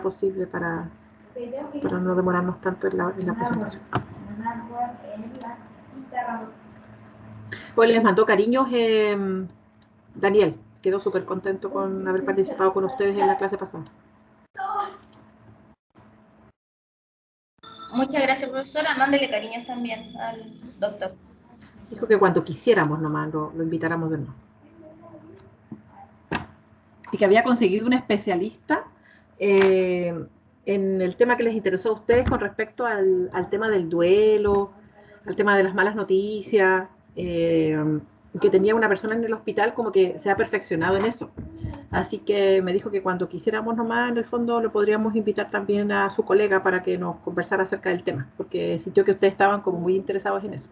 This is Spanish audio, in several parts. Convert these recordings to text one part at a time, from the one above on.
posible para no demorarnos tanto en la presentación. Hoy les mandó cariños Daniel, quedó súper contento con haber participado con ustedes en la clase pasada. Muchas gracias, profesora. Mándele cariños también al doctor. Dijo que cuando quisiéramos nomás lo invitáramos de nuevo. Y que había conseguido un especialista en el tema que les interesó a ustedes con respecto al tema del duelo, al tema de las malas noticias, que tenía una persona en el hospital como que se ha perfeccionado en eso. Así que me dijo que cuando quisiéramos nomás, en el fondo, lo podríamos invitar también a su colega para que nos conversara acerca del tema, porque sintió que ustedes estaban como muy interesados en eso.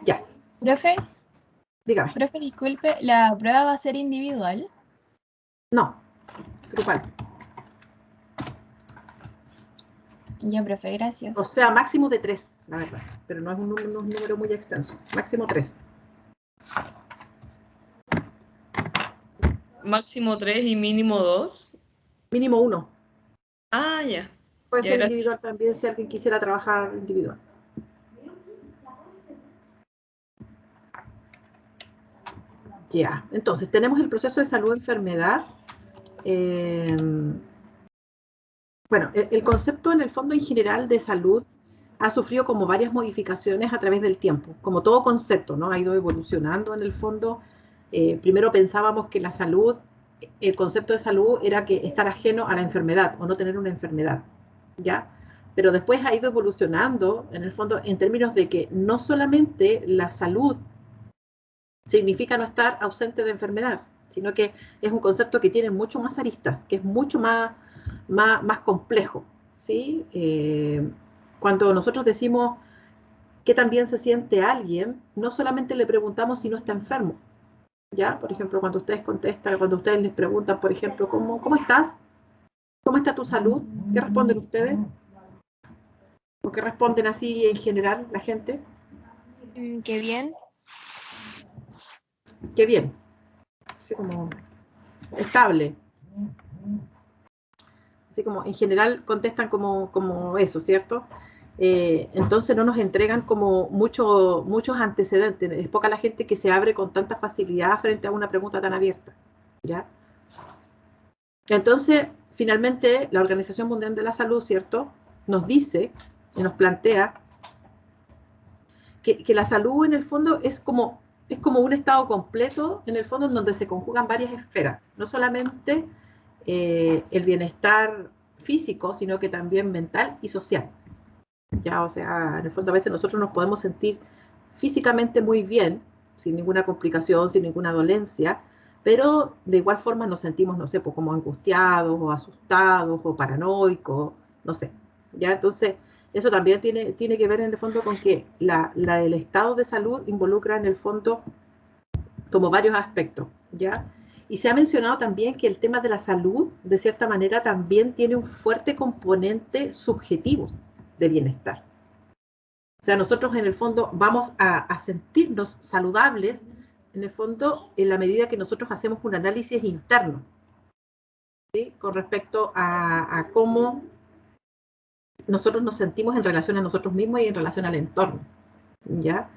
Ya. Profe, Dígame. profe, disculpe, ¿la prueba va a ser individual? No, grupal. Ya, profe, gracias. O sea, máximo de 3, la verdad, pero no es un número muy extenso. Máximo 3. Máximo 3 y mínimo 2. Mínimo 1. Ah, ya. Puede Ya, ser gracias. individual también si alguien quisiera trabajar individual. Ya, entonces tenemos el proceso de salud-enfermedad. Bueno, el concepto en el fondo en general de salud ha sufrido como varias modificaciones a través del tiempo, como todo concepto, ¿no? Ha ido evolucionando en el fondo. Primero pensábamos que la salud, el concepto de salud era que estar ajeno a la enfermedad o no tener una enfermedad, ¿ya? Pero después ha ido evolucionando en el fondo en términos de que no solamente la salud significa no estar ausente de enfermedad, sino que es un concepto que tiene mucho más aristas, que es mucho más complejo, ¿sí? Cuando nosotros decimos qué tan bien se siente alguien, no solamente le preguntamos si no está enfermo, ¿ya? Por ejemplo, cuando ustedes contestan, cuando ustedes les preguntan, por ejemplo, ¿cómo estás? ¿Cómo está tu salud? ¿Qué responden ustedes? ¿O qué responden así en general la gente? Qué bien. Qué bien. Así como estable. Así como en general contestan como eso, ¿cierto? Entonces no nos entregan como muchos antecedentes. Es poca la gente que se abre con tanta facilidad frente a una pregunta tan abierta, ¿ya? Entonces, finalmente, la Organización Mundial de la Salud, ¿cierto?, nos dice y nos plantea que la salud en el fondo es como un estado completo, en el fondo, en donde se conjugan varias esferas. No solamente el bienestar físico, sino que también mental y social. Ya, o sea, en el fondo a veces nosotros nos podemos sentir físicamente muy bien, sin ninguna complicación, sin ninguna dolencia, pero de igual forma nos sentimos, no sé, pues como angustiados o asustados o paranoicos, no sé. Ya, entonces, eso también tiene que ver en el fondo con que el estado de salud involucra en el fondo como varios aspectos, ¿ya? Y se ha mencionado también que el tema de la salud, de cierta manera, también tiene un fuerte componente subjetivo de bienestar. O sea, nosotros en el fondo vamos a sentirnos saludables, en el fondo, en la medida que nosotros hacemos un análisis interno, ¿sí?, con respecto a cómo nosotros nos sentimos en relación a nosotros mismos y en relación al entorno, ¿ya?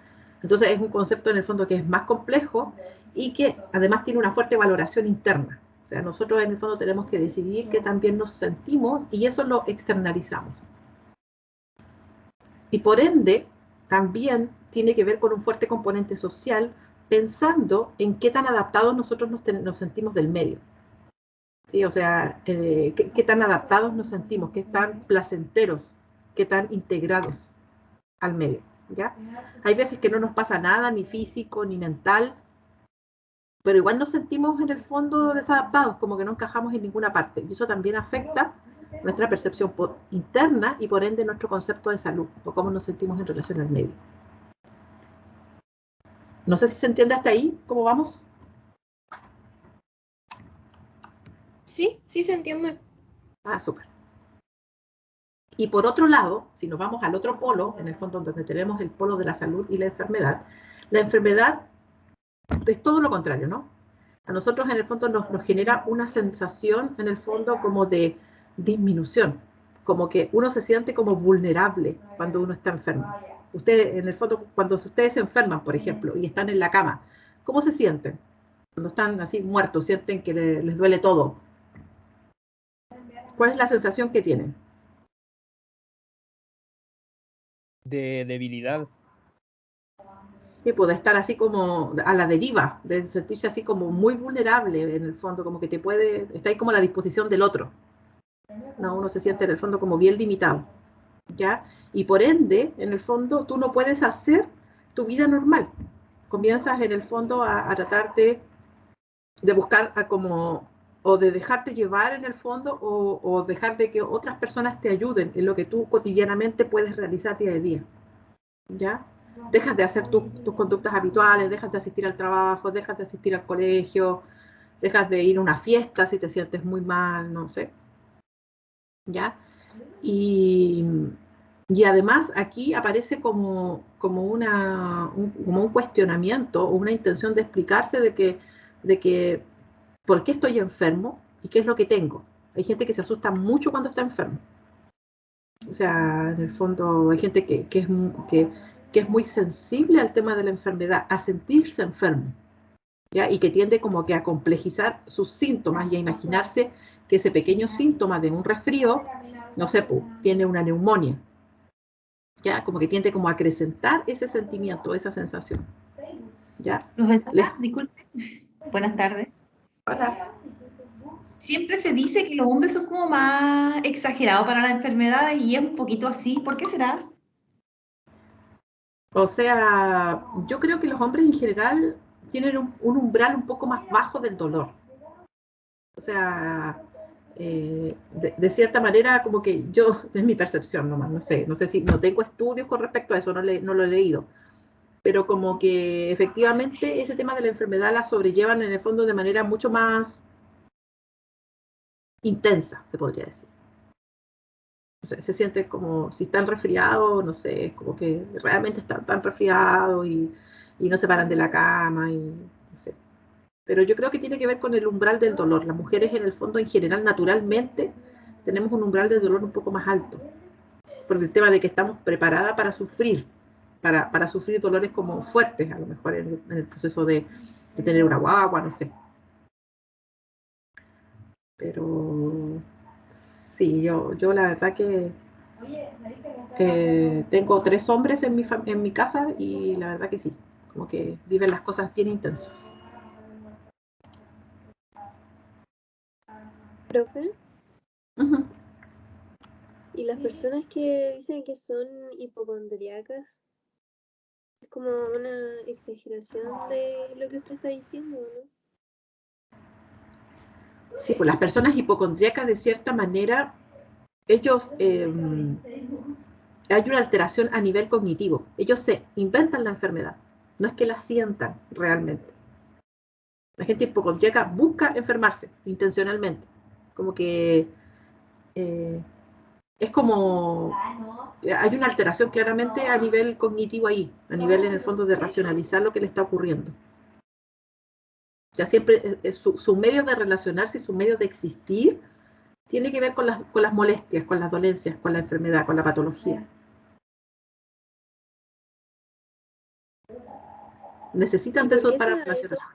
Entonces es un concepto en el fondo que es más complejo y que además tiene una fuerte valoración interna. O sea, nosotros en el fondo tenemos que decidir qué también nos sentimos y eso lo externalizamos. Y por ende, también tiene que ver con un fuerte componente social, pensando en qué tan adaptados nosotros nos sentimos del medio. ¿Sí? O sea, qué tan adaptados nos sentimos, qué tan placenteros, qué tan integrados al medio, ¿ya? Hay veces que no nos pasa nada, ni físico, ni mental, pero igual nos sentimos en el fondo desadaptados, como que no encajamos en ninguna parte. Y eso también afecta nuestra percepción interna y por ende nuestro concepto de salud, o cómo nos sentimos en relación al medio. No sé si se entiende hasta ahí, ¿cómo vamos? Sí, sí se entiende. Ah, súper. Y por otro lado, si nos vamos al otro polo, en el fondo donde tenemos el polo de la salud y la enfermedad es todo lo contrario, ¿no? A nosotros en el fondo nos genera una sensación en el fondo como de disminución, como que uno se siente como vulnerable cuando uno está enfermo. Ustedes, en el fondo, cuando ustedes se enferman, por ejemplo, y están en la cama, ¿cómo se sienten? Cuando están así muertos, sienten que les duele todo. ¿Cuál es la sensación que tienen? De debilidad. Sí, puede estar así como a la deriva, de sentirse así como muy vulnerable en el fondo, como que está ahí como a la disposición del otro. No, uno se siente en el fondo como bien limitado, ¿ya? Y por ende, en el fondo, tú no puedes hacer tu vida normal. Comienzas en el fondo a tratar de buscar a como, o de dejarte llevar en el fondo, o dejar de que otras personas te ayuden en lo que tú cotidianamente puedes realizar día a día, ¿ya? Dejas de hacer tus conductas habituales, dejas de asistir al trabajo, dejas de asistir al colegio, dejas de ir a una fiesta si te sientes muy mal, no sé, ¿ya? Y, y además aquí aparece como un cuestionamiento o una intención de explicarse de que por qué estoy enfermo y qué es lo que tengo. Hay gente que se asusta mucho cuando está enfermo. O sea, en el fondo hay gente que es muy sensible al tema de la enfermedad, a sentirse enfermo, ¿ya? Y que tiende como que a complejizar sus síntomas y a imaginarse que ese pequeño síntoma de un resfrío, no sé, tiene una neumonía, ¿ya? Como que tiende como a acrecentar ese sentimiento, esa sensación, ¿ya? Profesora, disculpe, buenas tardes. Hola. Siempre se dice que los hombres son como más exagerados para las enfermedades y es un poquito así. ¿Por qué será? O sea, yo creo que los hombres en general tienen un umbral un poco más bajo del dolor. O sea, de cierta manera, como que yo, es mi percepción nomás, no sé si, no tengo estudios con respecto a eso, no lo he leído, pero como que efectivamente ese tema de la enfermedad la sobrellevan en el fondo de manera mucho más intensa, se podría decir. O sea, se siente como si están resfriados, no sé, es como que realmente están tan resfriados y no se paran de la cama y no sé. Pero yo creo que tiene que ver con el umbral del dolor. Las mujeres en el fondo, en general, naturalmente, tenemos un umbral de dolor un poco más alto, por el tema de que estamos preparadas para sufrir, para sufrir dolores como fuertes, a lo mejor en el proceso de tener una guagua, no sé. Pero sí, yo la verdad que tengo 3 hombres en mi casa y la verdad que sí, como que viven las cosas bien intensas. Profe, Ujú. y las personas que dicen que son hipocondríacas, es como una exageración de lo que usted está diciendo, ¿no? Sí, pues las personas hipocondríacas de cierta manera, ellos, hay una alteración a nivel cognitivo. Ellos se inventan la enfermedad, no es que la sientan realmente. La gente hipocondríaca busca enfermarse intencionalmente, como que eh, es como, hay una alteración claramente a nivel cognitivo ahí, a nivel en el fondo de racionalizar lo que le está ocurriendo. Ya siempre su medio de relacionarse y su medio de existir tiene que ver con las molestias, con las dolencias, con la enfermedad, con la patología. Necesitan ¿Y de por eso qué se para da eso? relacionarse.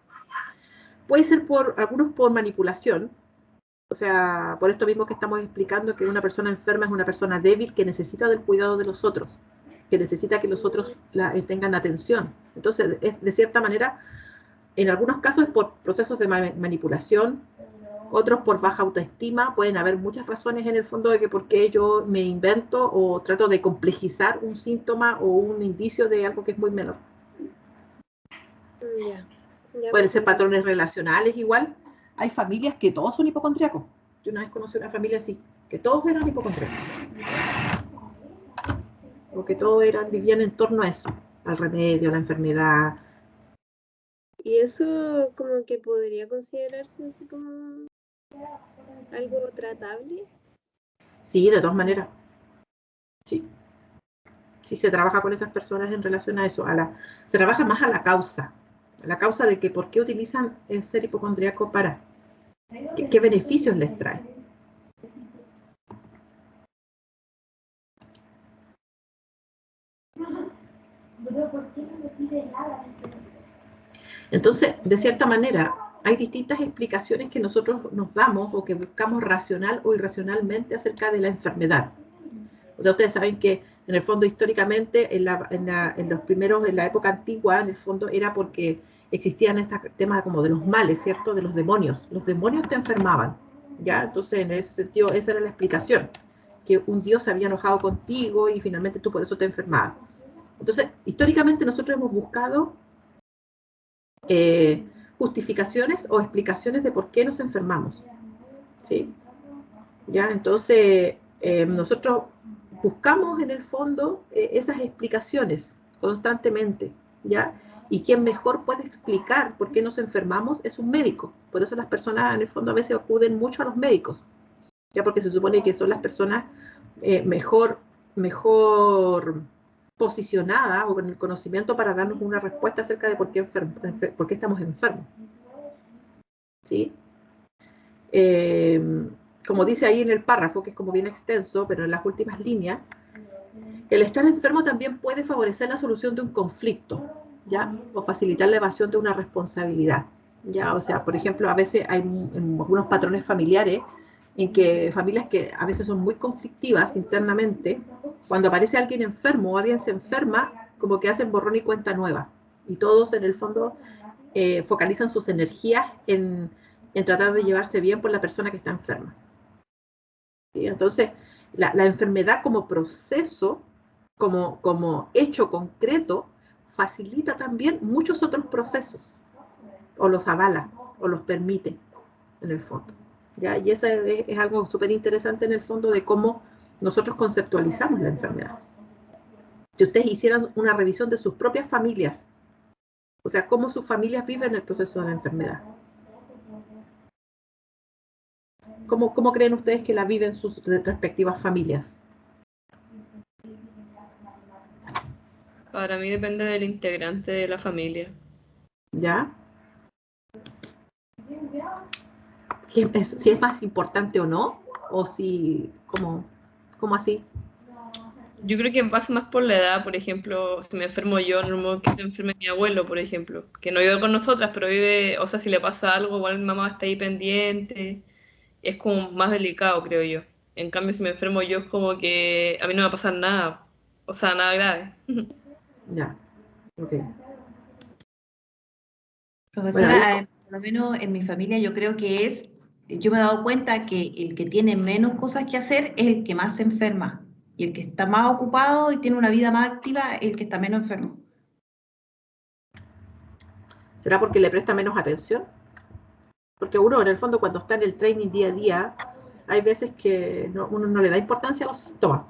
Puede ser algunos por manipulación, o sea, por esto mismo que estamos explicando que una persona enferma es una persona débil que necesita del cuidado de los otros, que necesita que los otros tengan atención. Entonces, de cierta manera, en algunos casos es por procesos de manipulación, otros por baja autoestima, pueden haber muchas razones en el fondo de que por qué yo me invento o trato de complejizar un síntoma o un indicio de algo que es muy menor. Ya, ya Pueden ser comprendo. patrones relacionales igual. Hay familias que todos son hipocondríacos. Yo una vez conocí una familia así, que todos eran hipocondríacos. Porque todos vivían en torno a eso, al remedio, a la enfermedad. ¿Y eso como que podría considerarse así como algo tratable? Sí, de todas maneras. Sí. Sí se trabaja con esas personas en relación a eso, se trabaja más a la causa de que por qué utilizan el ser hipocondríaco para, qué beneficios les trae. Entonces, de cierta manera, hay distintas explicaciones que nosotros nos damos o que buscamos racional o irracionalmente acerca de la enfermedad. O sea, ustedes saben que en el fondo históricamente, en la época antigua, en el fondo era porque existían estos temas como de los males, ¿cierto? De los demonios. Los demonios te enfermaban, ¿ya? Entonces, en ese sentido, esa era la explicación, que un dios se había enojado contigo y finalmente tú por eso te enfermabas. Entonces, históricamente nosotros hemos buscado justificaciones o explicaciones de por qué nos enfermamos, ¿sí? ¿Ya? Entonces, nosotros buscamos en el fondo esas explicaciones constantemente, ¿ya? Y quien mejor puede explicar por qué nos enfermamos es un médico. Por eso las personas en el fondo a veces acuden mucho a los médicos, ¿ya? Porque se supone que son las personas mejor posicionadas o con el conocimiento para darnos una respuesta acerca de por qué estamos enfermos, ¿sí? Como dice ahí en el párrafo, que es como bien extenso, pero en las últimas líneas, el estar enfermo también puede favorecer la solución de un conflicto, ¿ya? O facilitar la evasión de una responsabilidad, ¿ya? O sea, por ejemplo, a veces hay algunos patrones familiares en que familias que a veces son muy conflictivas internamente, cuando aparece alguien enfermo o alguien se enferma, como que hacen borrón y cuenta nueva. Y todos en el fondo focalizan sus energías en tratar de llevarse bien por la persona que está enferma. ¿Sí? Entonces, la enfermedad como proceso, como hecho concreto, facilita también muchos otros procesos, o los avala, o los permite, en el fondo. ¿Ya? Y eso es algo súper interesante en el fondo de cómo nosotros conceptualizamos la enfermedad. Si ustedes hicieran una revisión de sus propias familias, o sea, cómo sus familias viven el proceso de la enfermedad. ¿Cómo creen ustedes que la viven sus respectivas familias? Para mí depende del integrante de la familia. ¿Ya? Si es más importante o no, o si, ¿cómo así? Yo creo que pasa más por la edad, por ejemplo, si me enfermo yo, no modo que se enferme mi abuelo, por ejemplo, que no vive con nosotras, pero vive, o sea, si le pasa algo, igual mi mamá está ahí pendiente, y es como más delicado, creo yo. En cambio, si me enfermo yo, es como que a mí no me va a pasar nada, o sea, nada grave. Ya, ok. Bueno, ahí, Profesora, por lo menos en mi familia yo creo que yo me he dado cuenta que el que tiene menos cosas que hacer es el que más se enferma. Y el que está más ocupado y tiene una vida más activa es el que está menos enfermo. ¿será porque le presta menos atención? Porque uno, en el fondo, cuando está en el training día a día, hay veces que uno no le da importancia a los síntomas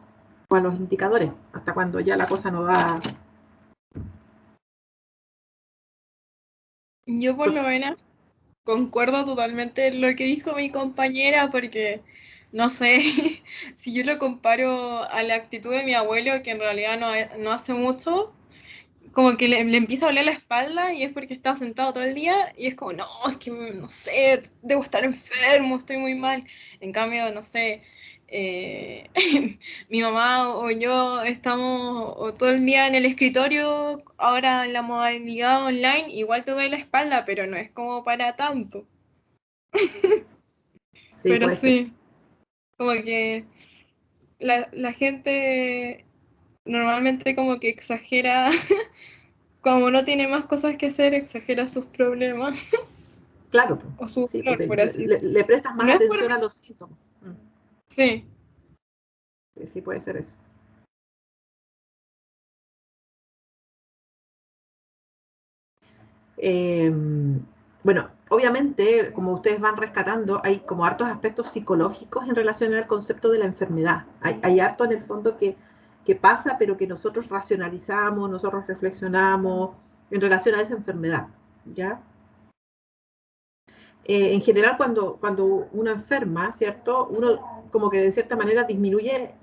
o a los indicadores, hasta cuando ya la cosa no da. Yo por lo menos concuerdo totalmente en lo que dijo mi compañera porque, no sé, si yo lo comparo a la actitud de mi abuelo, que en realidad no hace mucho, como que le empieza a doler la espalda y es porque estaba sentado todo el día y es como, no, es que no sé, debo estar enfermo, estoy muy mal. En cambio, no sé, eh, mi mamá o yo estamos todo el día en el escritorio, ahora en la modalidad online, igual te duele la espalda, pero no es como para tanto. Sí, Pero puede ser. sí, como que la gente normalmente como que exagera, como no tiene más cosas que hacer, exagera sus problemas Claro, o su sí, pues dolor, por así decirlo. le prestas Y más no es por... atención a los síntomas. Sí, Sí, sí, puede ser eso. Bueno, obviamente, como ustedes van rescatando, hay como hartos aspectos psicológicos en relación al concepto de la enfermedad. Hay harto en el fondo que pasa, pero que nosotros racionalizamos, nosotros reflexionamos en relación a esa enfermedad, ¿ya? En general, cuando uno enferma, ¿cierto? Uno como que de cierta manera disminuye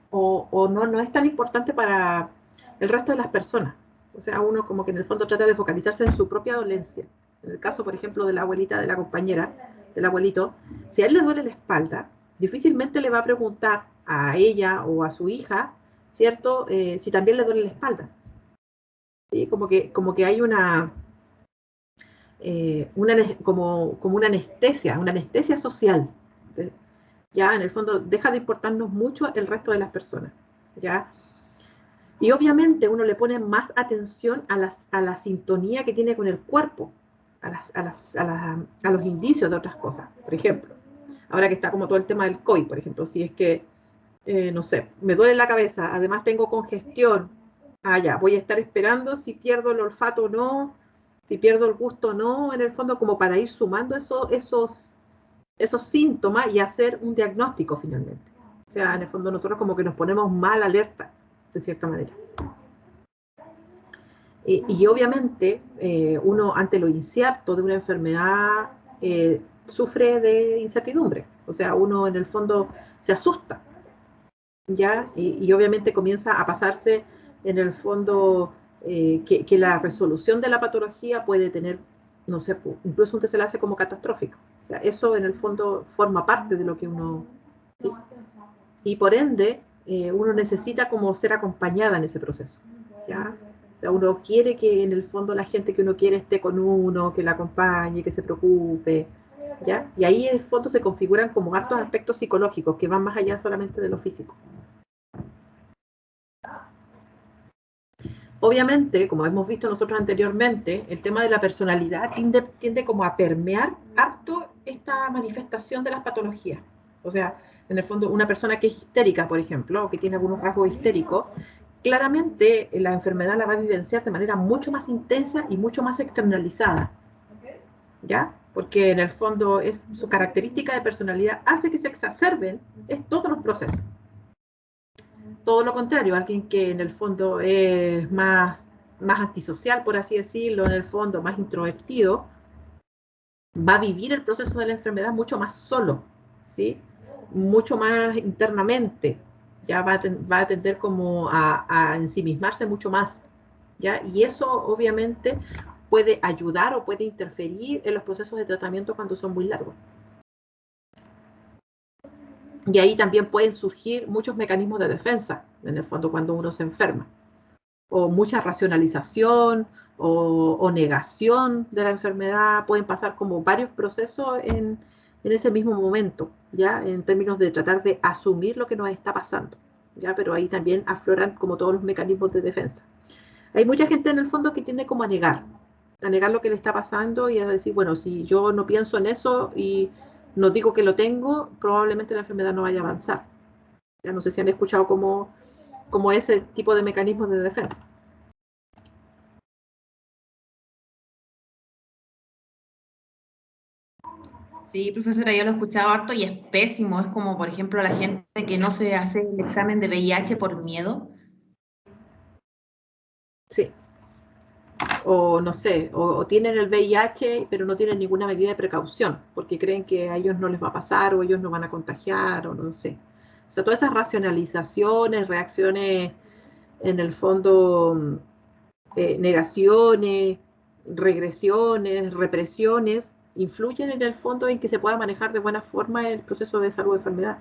o no es tan importante para el resto de las personas. O sea, uno como que en el fondo trata de focalizarse en su propia dolencia. En el caso, por ejemplo, de la abuelita, de la compañera, del abuelito, si a él le duele la espalda, difícilmente le va a preguntar a ella o a su hija, ¿cierto? Si también le duele la espalda. ¿Sí? Como que hay como una anestesia social. ¿Sí? Ya en el fondo deja de importarnos mucho el resto de las personas. ¿Ya? Y obviamente uno le pone más atención a la sintonía que tiene con el cuerpo, a los indicios de otras cosas. Por ejemplo, ahora que está como todo el tema del COVID, por ejemplo, si es que, no sé, me duele la cabeza, además tengo congestión, ya, voy a estar esperando si pierdo el olfato o no, si pierdo el gusto o no, en el fondo como para ir sumando esos síntomas y hacer un diagnóstico finalmente. O sea, en el fondo nosotros como que nos ponemos mal alerta, de cierta manera. Y obviamente uno ante lo incierto de una enfermedad sufre de incertidumbre. O sea, uno en el fondo se asusta, ¿ya? Y obviamente comienza a pasarse en el fondo que la resolución de la patología puede tener, no sé, incluso un desenlace como catastrófico. O sea, eso en el fondo forma parte de lo que uno... ¿sí? Y por ende, uno necesita como ser acompañada en ese proceso, ¿ya? O sea, uno quiere que en el fondo la gente que uno quiere esté con uno, que la acompañe, que se preocupe, ¿ya? Y ahí en el fondo se configuran como hartos aspectos psicológicos que van más allá solamente de lo físico. Obviamente, como hemos visto nosotros anteriormente, el tema de la personalidad tiende como a permear harto esta manifestación de las patologías. O sea, en el fondo, una persona que es histérica, por ejemplo, o que tiene algunos rasgos histéricos, claramente la enfermedad la va a vivenciar de manera mucho más intensa y mucho más externalizada, ¿ya? Porque en el fondo es su característica de personalidad hace que se exacerben todos los procesos. Todo lo contrario, alguien que en el fondo es más antisocial, por así decirlo, en el fondo más introvertido, va a vivir el proceso de la enfermedad mucho más solo, ¿sí? Mucho más internamente, ya va a tender como a ensimismarse mucho más, ¿ya? Y eso obviamente puede ayudar o puede interferir en los procesos de tratamiento cuando son muy largos. Y ahí también pueden surgir muchos mecanismos de defensa, en el fondo, cuando uno se enferma. O mucha racionalización o negación de la enfermedad. Pueden pasar como varios procesos en ese mismo momento, ¿ya? En términos de tratar de asumir lo que nos está pasando, ¿ya? Pero ahí también afloran como todos los mecanismos de defensa. Hay mucha gente en el fondo que tiende como a negar lo que le está pasando y a decir, bueno, si yo no pienso en eso y no digo que lo tengo, probablemente la enfermedad no vaya a avanzar. Ya no sé si han escuchado como ese tipo de mecanismos de defensa. Sí, profesora, yo lo he escuchado harto y es pésimo. Es como, por ejemplo, la gente que no se hace el examen de VIH por miedo. Sí. O no sé, o tienen el VIH, pero no tienen ninguna medida de precaución, porque creen que a ellos no les va a pasar, o ellos no van a contagiar, o no sé. O sea, todas esas racionalizaciones, reacciones, en el fondo, negaciones, regresiones, represiones, influyen en el fondo en que se pueda manejar de buena forma el proceso de salud de enfermedad.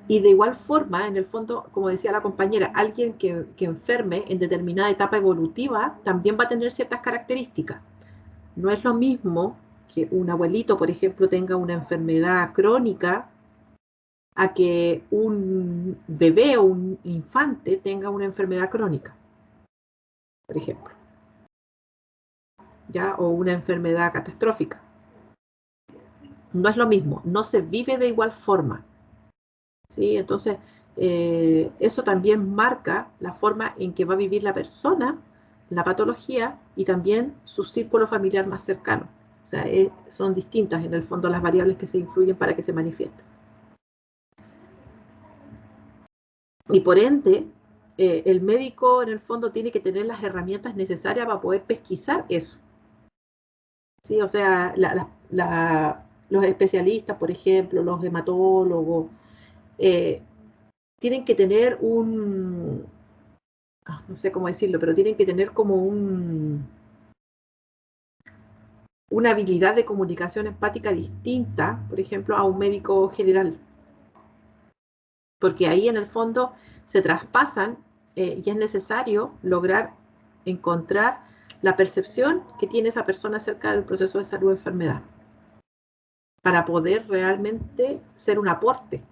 Y de igual forma, en el fondo, como decía la compañera, alguien que enferme en determinada etapa evolutiva también va a tener ciertas características. No es lo mismo que un abuelito, por ejemplo, tenga una enfermedad crónica a que un bebé o un infante tenga una enfermedad crónica, por ejemplo, ¿ya? O una enfermedad catastrófica. No es lo mismo, no se vive de igual forma, ¿sí? Entonces, eso también marca la forma en que va a vivir la persona, la patología y también su círculo familiar más cercano. O sea, son distintas en el fondo las variables que se influyen para que se manifieste. Y por ende, el médico en el fondo tiene que tener las herramientas necesarias para poder pesquisar eso. ¿Sí? O sea, los especialistas, por ejemplo, los hematólogos, eh, tienen que tener no sé cómo decirlo, pero tienen que tener como una habilidad de comunicación empática distinta, por ejemplo, a un médico general, porque ahí en el fondo se traspasan y es necesario lograr encontrar la percepción que tiene esa persona acerca del proceso de salud o enfermedad, para poder realmente ser un aporte,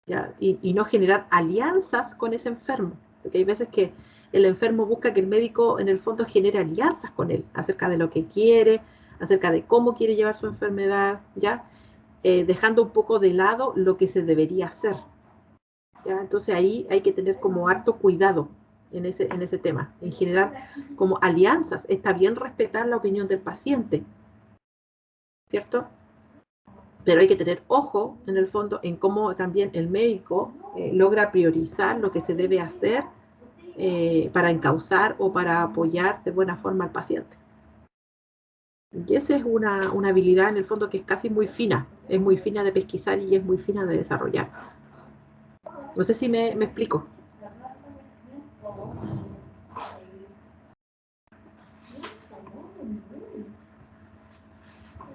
¿ya? Y no generar alianzas con ese enfermo, porque hay veces que el enfermo busca que el médico en el fondo genere alianzas con él acerca de lo que quiere, acerca de cómo quiere llevar su enfermedad, ¿ya? Dejando un poco de lado lo que se debería hacer, ¿ya? Entonces ahí hay que tener como harto cuidado en ese tema, en general como alianzas. Está bien respetar la opinión del paciente, ¿cierto? Pero hay que tener ojo, en el fondo, en cómo también el médico logra priorizar lo que se debe hacer para encauzar o para apoyar de buena forma al paciente. Y esa es una habilidad, en el fondo, que es casi muy fina. Es muy fina de pesquisar y es muy fina de desarrollar. No sé si me explico.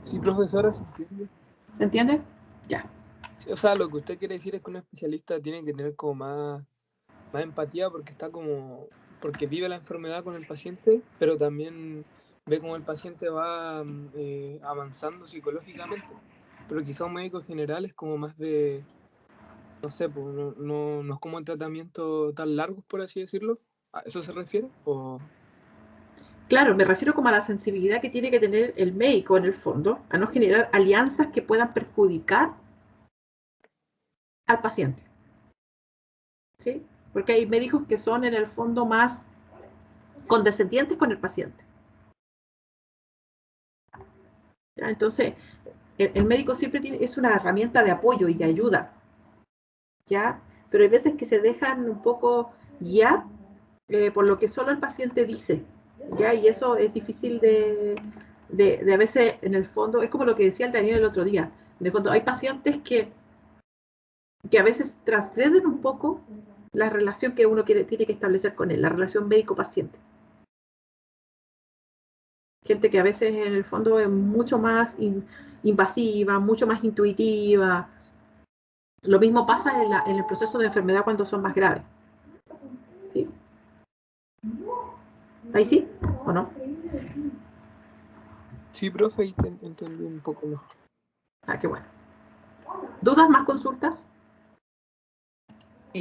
Sí, profesora, se entiende. ¿Se entiende? Ya. Sí, o sea, lo que usted quiere decir es que un especialista tiene que tener como más empatía porque porque vive la enfermedad con el paciente, pero también ve cómo el paciente va avanzando psicológicamente. Pero quizá un médico general es como más no sé, pues, no es como un tratamiento tan largo, por así decirlo. ¿A eso se refiere? ¿O Claro, me refiero como a la sensibilidad que tiene que tener el médico en el fondo, a no generar alianzas que puedan perjudicar al paciente, ¿sí? Porque hay médicos que son en el fondo más condescendientes con el paciente, ¿ya? Entonces, el médico siempre es una herramienta de apoyo y de ayuda, ¿ya? Pero hay veces que se dejan un poco guiar por lo que solo el paciente dice, ¿ya? Y eso es difícil de a veces, en el fondo, es como lo que decía el Daniel el otro día, en el fondo hay pacientes que a veces transgreden un poco la relación que uno tiene que establecer con él, la relación médico-paciente. Gente que a veces en el fondo es mucho más invasiva, mucho más intuitiva. Lo mismo pasa en el proceso de enfermedad cuando son más graves. ¿Sí? ¿Ahí sí o no? sí, profe? Ahí entendí un poco mejor. Ah, qué bueno. ¿Dudas, más consultas?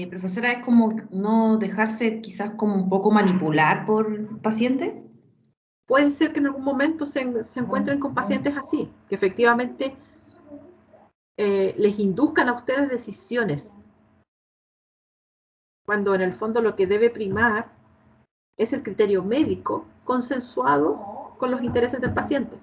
Profesora, es como no dejarse quizás como un poco manipular por el paciente. Puede ser que en algún momento se encuentren con pacientes así, que efectivamente les induzcan a ustedes decisiones, cuando en el fondo lo que debe primar es el criterio médico consensuado con los intereses del paciente.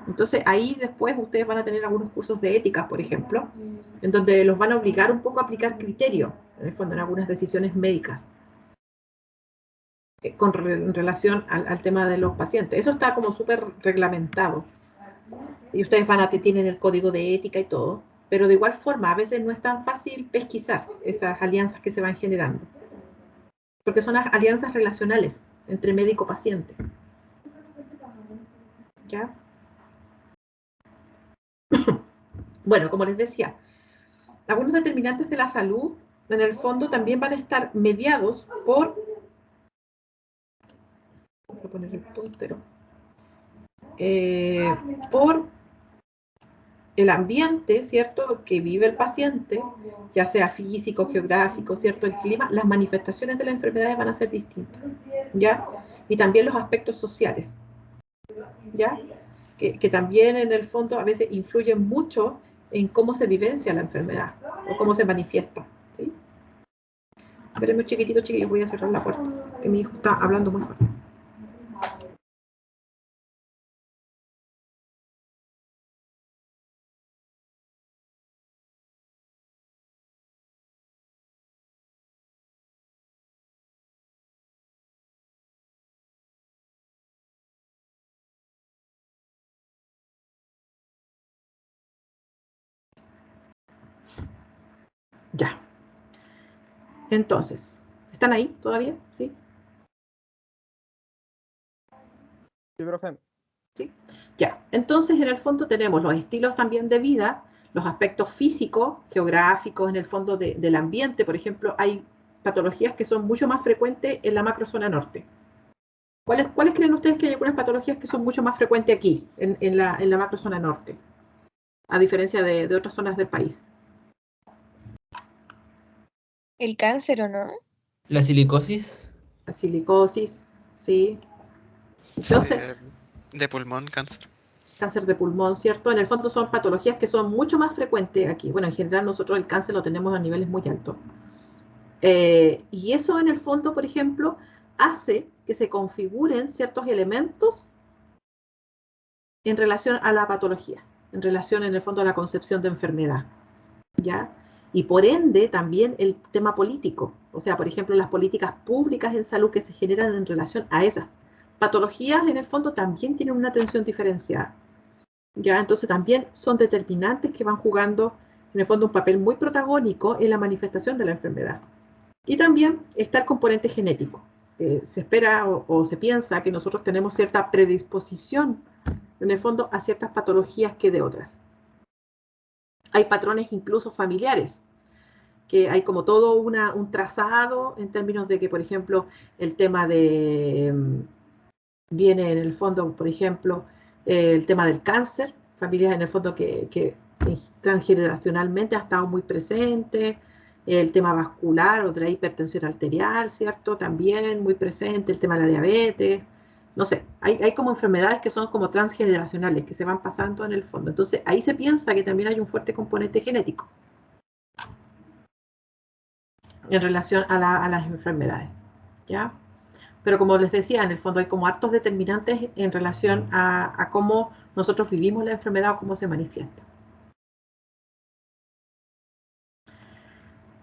Entonces ahí después ustedes van a tener algunos cursos de ética, por ejemplo, en donde los van a obligar un poco a aplicar criterio, en el fondo, en algunas decisiones médicas, en relación al tema de los pacientes. Eso está como súper reglamentado. Y ustedes tienen el código de ética y todo, pero de igual forma a veces no es tan fácil pesquisar esas alianzas que se van generando, porque son las alianzas relacionales entre médico-paciente. ¿Ya? Bueno, como les decía, algunos determinantes de la salud, en el fondo, también van a estar mediados voy a poner el puntero, por el ambiente, ¿cierto?, que vive el paciente, ya sea físico, geográfico, ¿cierto?, el clima. Las manifestaciones de las enfermedades van a ser distintas, ¿ya? Y también los aspectos sociales, ¿ya? Que también en el fondo a veces influyen mucho en cómo se vivencia la enfermedad o cómo se manifiesta, ¿sí? Espérenme un chiquitito, chiquillos, voy a cerrar la puerta, que mi hijo está hablando muy fuerte. Ya. Entonces, ¿están ahí todavía? ¿Sí? Sí, profe. ¿Sí? Ya. Entonces, en el fondo tenemos los estilos también de vida, los aspectos físicos, geográficos, en el fondo del ambiente. Por ejemplo, hay patologías que son mucho más frecuentes en la macrozona norte. ¿Cuáles creen ustedes que hay algunas patologías que son mucho más frecuentes aquí, en la macrozona norte, a diferencia de otras zonas del país? ¿El cáncer o no? La silicosis. La silicosis, ¿sí? Entonces, de pulmón, cáncer. cáncer de pulmón, ¿cierto? En el fondo son patologías que son mucho más frecuentes aquí. Bueno, en general nosotros el cáncer lo tenemos a niveles muy altos. Y eso en el fondo, por ejemplo, hace que se configuren ciertos elementos en relación a la patología, en relación en el fondo a la concepción de enfermedad, ¿ya? Y por ende también el tema político, o sea, por ejemplo, las políticas públicas en salud que se generan en relación a esas patologías, en el fondo también tienen una atención diferenciada, ¿ya? Entonces también son determinantes que van jugando en el fondo un papel muy protagónico en la manifestación de la enfermedad. Y también está el componente genético. Se espera o se piensa que nosotros tenemos cierta predisposición, en el fondo, a ciertas patologías que de otras. Hay patrones incluso familiares, que hay como todo un trazado en términos de que, por ejemplo, el tema viene en el fondo, por ejemplo, el tema del cáncer, familias en el fondo que transgeneracionalmente ha estado muy presente, el tema vascular o de la hipertensión arterial, ¿cierto? También muy presente, el tema de la diabetes, no sé, hay como enfermedades que son como transgeneracionales, que se van pasando en el fondo. Entonces, ahí se piensa que también hay un fuerte componente genético en relación a las enfermedades, ¿ya? Pero como les decía, en el fondo hay como hartos determinantes en relación a cómo nosotros vivimos la enfermedad o cómo se manifiesta.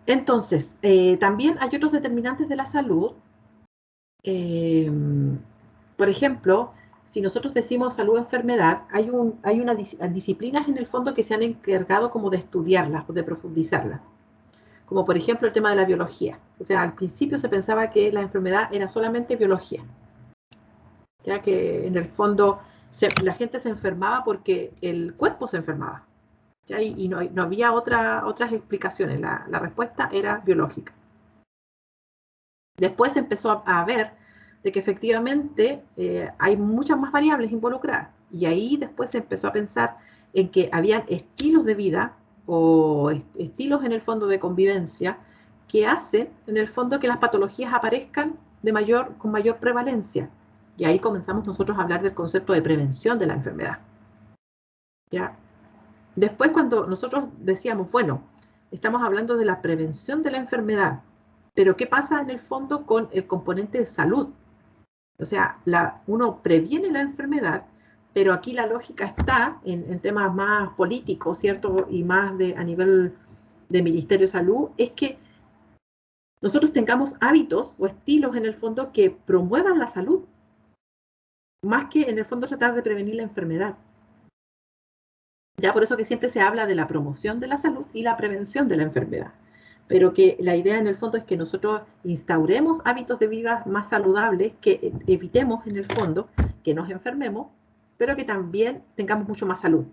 Entonces, también hay otros determinantes de la salud. Por ejemplo, si nosotros decimos salud-enfermedad, hay unas disciplinas en el fondo que se han encargado como de estudiarlas o de profundizarlas. Como por ejemplo el tema de la biología. O sea, al principio se pensaba que la enfermedad era solamente biología. Ya que en el fondo la gente se enfermaba porque el cuerpo se enfermaba. ¿Ya? Y no había otras explicaciones. La respuesta era biológica. Después se empezó a ver de que efectivamente hay muchas más variables involucradas. Y ahí después se empezó a pensar en que habían estilos de vida o estilos en el fondo de convivencia que hacen en el fondo que las patologías aparezcan con mayor prevalencia. Y ahí comenzamos nosotros a hablar del concepto de prevención de la enfermedad. ¿Ya? Después cuando nosotros decíamos, bueno, estamos hablando de la prevención de la enfermedad, pero ¿qué pasa en el fondo con el componente de salud? O sea, uno previene la enfermedad, pero aquí la lógica está en temas más políticos, ¿cierto? Y más a nivel de Ministerio de Salud, es que nosotros tengamos hábitos o estilos en el fondo que promuevan la salud, más que en el fondo tratar de prevenir la enfermedad. Ya por eso que siempre se habla de la promoción de la salud y la prevención de la enfermedad. Pero que la idea en el fondo es que nosotros instauremos hábitos de vida más saludables, que evitemos en el fondo que nos enfermemos, pero que también tengamos mucho más salud.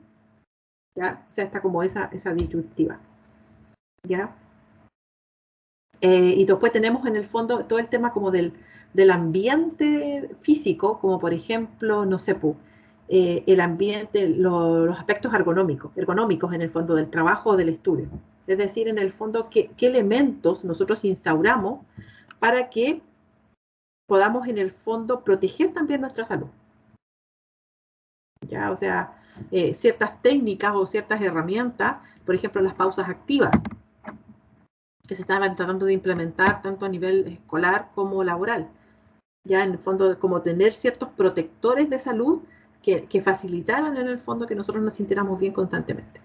¿Ya? O sea, está como esa disyuntiva. ¿Ya? Y después tenemos en el fondo todo el tema como del ambiente físico, como por ejemplo, no sé, el ambiente, los aspectos ergonómicos en el fondo del trabajo o del estudio. Es decir, en el fondo, qué elementos nosotros instauramos para que podamos en el fondo proteger también nuestra salud. ¿Ya? O sea, ciertas técnicas o ciertas herramientas, por ejemplo, las pausas activas, que se estaban tratando de implementar tanto a nivel escolar como laboral. Ya en el fondo, como tener ciertos protectores de salud que facilitaran en el fondo que nosotros nos sintiéramos bien constantemente.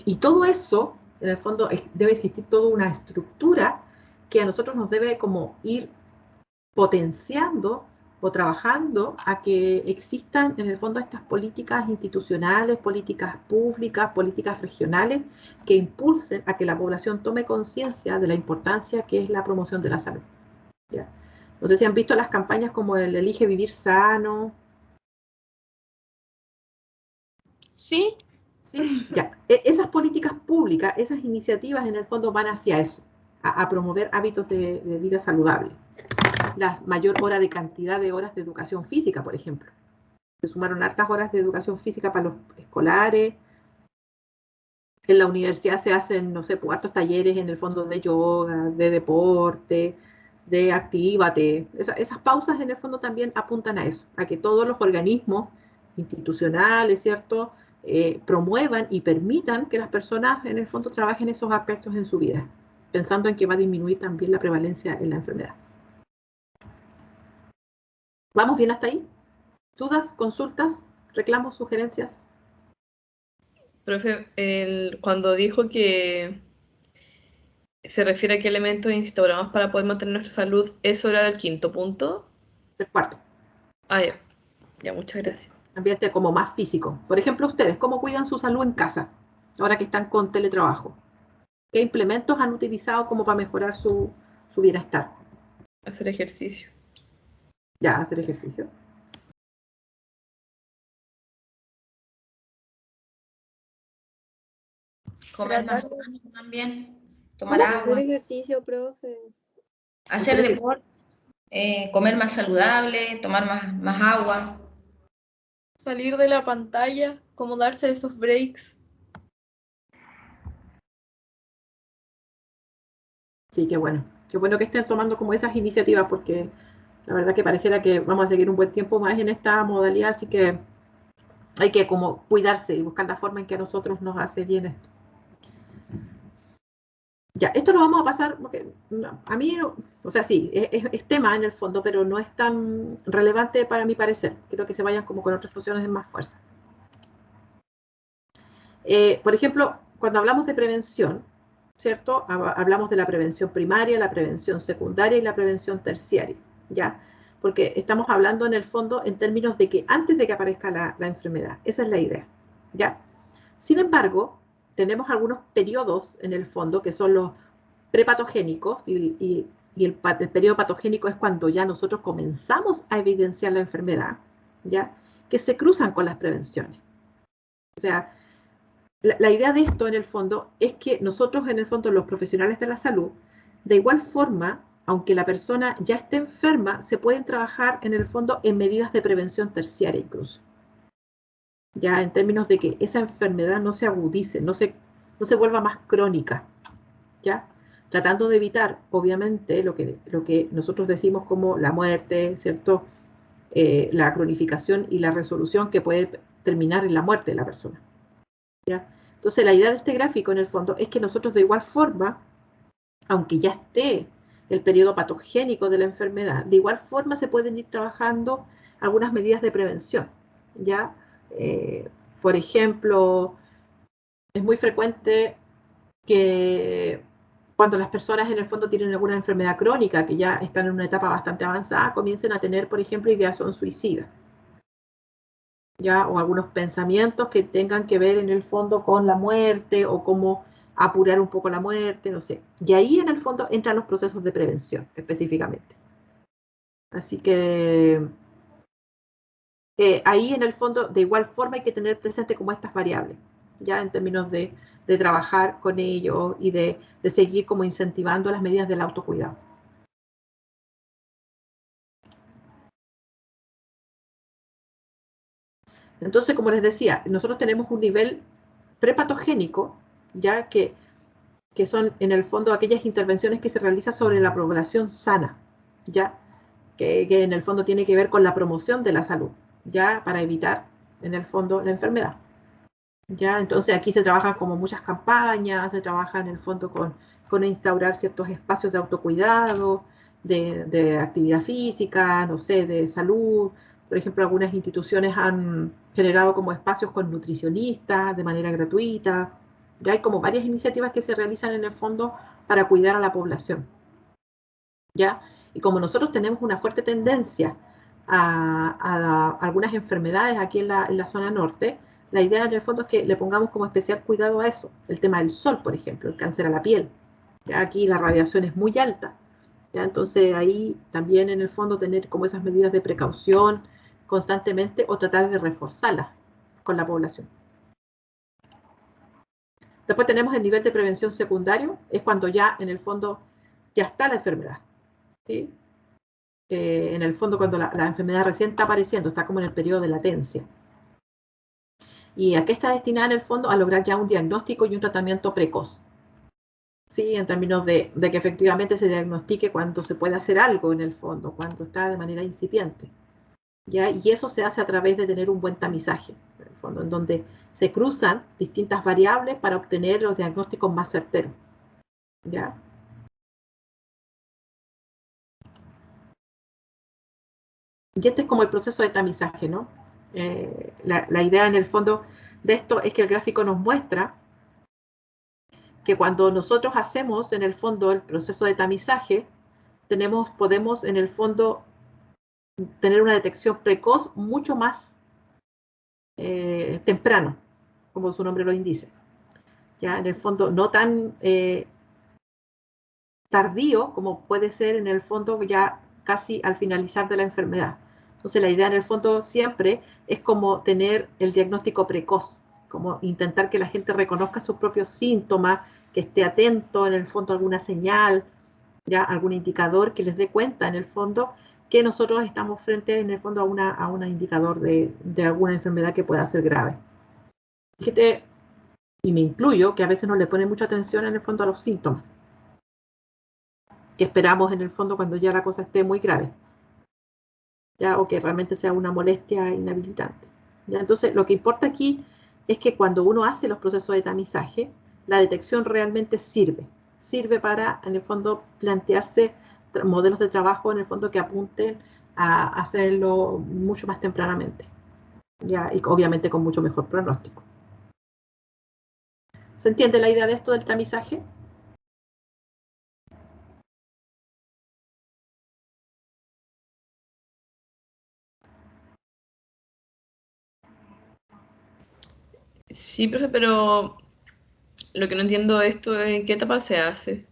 Y todo eso, en el fondo, debe existir toda una estructura que a nosotros nos debe como ir potenciando o trabajando a que existan en el fondo estas políticas institucionales, políticas públicas, políticas regionales que impulsen a que la población tome conciencia de la importancia que es la promoción de la salud. ¿Ya? No sé si han visto las campañas como el Elige Vivir Sano. ¿Sí? ¿Sí? Ya. Esas políticas públicas, esas iniciativas en el fondo van hacia eso, a promover hábitos de vida saludable. La mayor cantidad de horas de educación física, por ejemplo. Se sumaron hartas horas de educación física para los escolares. En la universidad se hacen, no sé, hartos talleres en el fondo de yoga, de deporte, de actívate. Esas pausas en el fondo también apuntan a eso, a que todos los organismos institucionales, ¿cierto?, promuevan y permitan que las personas en el fondo trabajen esos aspectos en su vida, pensando en que va a disminuir también la prevalencia en la enfermedad. ¿Vamos bien hasta ahí? ¿Dudas, consultas, reclamos, sugerencias? Profe, cuando dijo que se refiere a qué elementos instauramos para poder mantener nuestra salud, ¿eso era del quinto punto? Del cuarto. Ah, ya. Ya, muchas gracias. Ambiente como más físico. Por ejemplo, ustedes, ¿cómo cuidan su salud en casa? Ahora que están con teletrabajo. ¿Qué implementos han utilizado como para mejorar su bienestar? Hacer ejercicio. Ya, hacer ejercicio. Comer más Tratar sano también, tomar de hacer agua, ejercicio, profe. hacer deporte, comer más saludable, tomar más agua. Salir de la pantalla, como darse esos breaks. Sí, qué bueno. Qué bueno que estén tomando como esas iniciativas porque la verdad que pareciera que vamos a seguir un buen tiempo más en esta modalidad, así que hay que como cuidarse y buscar la forma en que a nosotros nos hace bien esto. Ya, esto lo vamos a pasar, porque no, a mí, o sea, sí, es tema en el fondo, pero no es tan relevante para mi parecer. Quiero que se vayan como con otras nociones de más fuerza. Por ejemplo, cuando hablamos de prevención, ¿cierto? Hablamos de la prevención primaria, la prevención secundaria y la prevención terciaria, ¿ya? Porque estamos hablando en el fondo en términos de que antes de que aparezca la enfermedad. Esa es la idea, ¿ya? Sin embargo, tenemos algunos periodos en el fondo que son los prepatogénicos y el periodo patogénico es cuando ya nosotros comenzamos a evidenciar la enfermedad, ¿ya? Que se cruzan con las prevenciones. O sea, la idea de esto en el fondo es que nosotros en el fondo los profesionales de la salud, de igual forma, aunque la persona ya esté enferma, se pueden trabajar en el fondo en medidas de prevención terciaria incluso. Ya en términos de que esa enfermedad no se agudice, no se vuelva más crónica, ¿ya? Tratando de evitar, obviamente, lo que nosotros decimos como la muerte, ¿cierto? La cronificación y la resolución que puede terminar en la muerte de la persona, ¿ya? Entonces, la idea de este gráfico, en el fondo, es que nosotros de igual forma, aunque ya esté el periodo patogénico de la enfermedad, de igual forma se pueden ir trabajando algunas medidas de prevención, ¿ya? Por ejemplo, es muy frecuente que cuando las personas en el fondo tienen alguna enfermedad crónica, que ya están en una etapa bastante avanzada, comiencen a tener, por ejemplo, ideación suicida, ¿ya? O algunos pensamientos que tengan que ver en el fondo con la muerte o cómo apurar un poco la muerte, no sé. Y ahí en el fondo entran los procesos de prevención específicamente. Así que ahí en el fondo de igual forma hay que tener presente como estas variables, ya en términos de trabajar con ellos y de seguir como incentivando las medidas del autocuidado. Entonces, como les decía, nosotros tenemos un nivel prepatogénico, ya que son en el fondo aquellas intervenciones que se realizan sobre la población sana, ya que en el fondo tiene que ver con la promoción de la salud, ya para evitar en el fondo la enfermedad. ¿Ya? Entonces aquí se trabajan como muchas campañas, se trabaja en el fondo con instaurar ciertos espacios de autocuidado, de actividad física, no sé, de salud. Por ejemplo, algunas instituciones han generado como espacios con nutricionistas de manera gratuita. Ya hay como varias iniciativas que se realizan en el fondo para cuidar a la población, ¿ya? Y como nosotros tenemos una fuerte tendencia a algunas enfermedades aquí en la zona norte, la idea en el fondo es que le pongamos como especial cuidado a eso. El tema del sol, por ejemplo, el cáncer a la piel. Ya aquí la radiación es muy alta. ¿Ya? Entonces ahí también en el fondo tener como esas medidas de precaución constantemente o tratar de reforzarlas con la población. Después tenemos el nivel de prevención secundario, es cuando ya en el fondo ya está la enfermedad. ¿Sí? En el fondo cuando la enfermedad recién está apareciendo, está como en el periodo de latencia. ¿Y a qué está destinada en el fondo? A lograr ya un diagnóstico y un tratamiento precoz. Sí, en términos de que efectivamente se diagnostique cuando se puede hacer algo en el fondo, cuando está de manera incipiente. ¿Ya? Y eso se hace a través de tener un buen tamizaje, en el fondo, en donde se cruzan distintas variables para obtener los diagnósticos más certeros. ¿Ya? Y este es como el proceso de tamizaje, ¿no? La idea en el fondo de esto es que el gráfico nos muestra que cuando nosotros hacemos en el fondo el proceso de tamizaje, podemos en el fondo tener una detección precoz mucho más temprano, como su nombre lo indica. Ya en el fondo no tan tardío como puede ser en el fondo ya casi al finalizar de la enfermedad. Entonces la idea en el fondo siempre es como tener el diagnóstico precoz, como intentar que la gente reconozca sus propios síntomas, que esté atento en el fondo a alguna señal, ya algún indicador que les dé cuenta en el fondo que nosotros estamos frente en el fondo a un indicador de alguna enfermedad que pueda ser grave. Y me incluyo que a veces no le pone mucha atención en el fondo a los síntomas, que esperamos en el fondo cuando ya la cosa esté muy grave, ya, o que realmente sea una molestia inhabilitante. ¿Ya? Entonces, lo que importa aquí es que cuando uno hace los procesos de tamizaje, la detección realmente sirve para, en el fondo, plantearse modelos de trabajo, en el fondo, que apunten a hacerlo mucho más tempranamente, ¿ya? Y obviamente con mucho mejor pronóstico. ¿Se entiende la idea de esto del tamizaje? Sí, profe, pero lo que no entiendo de esto es en qué etapa se hace.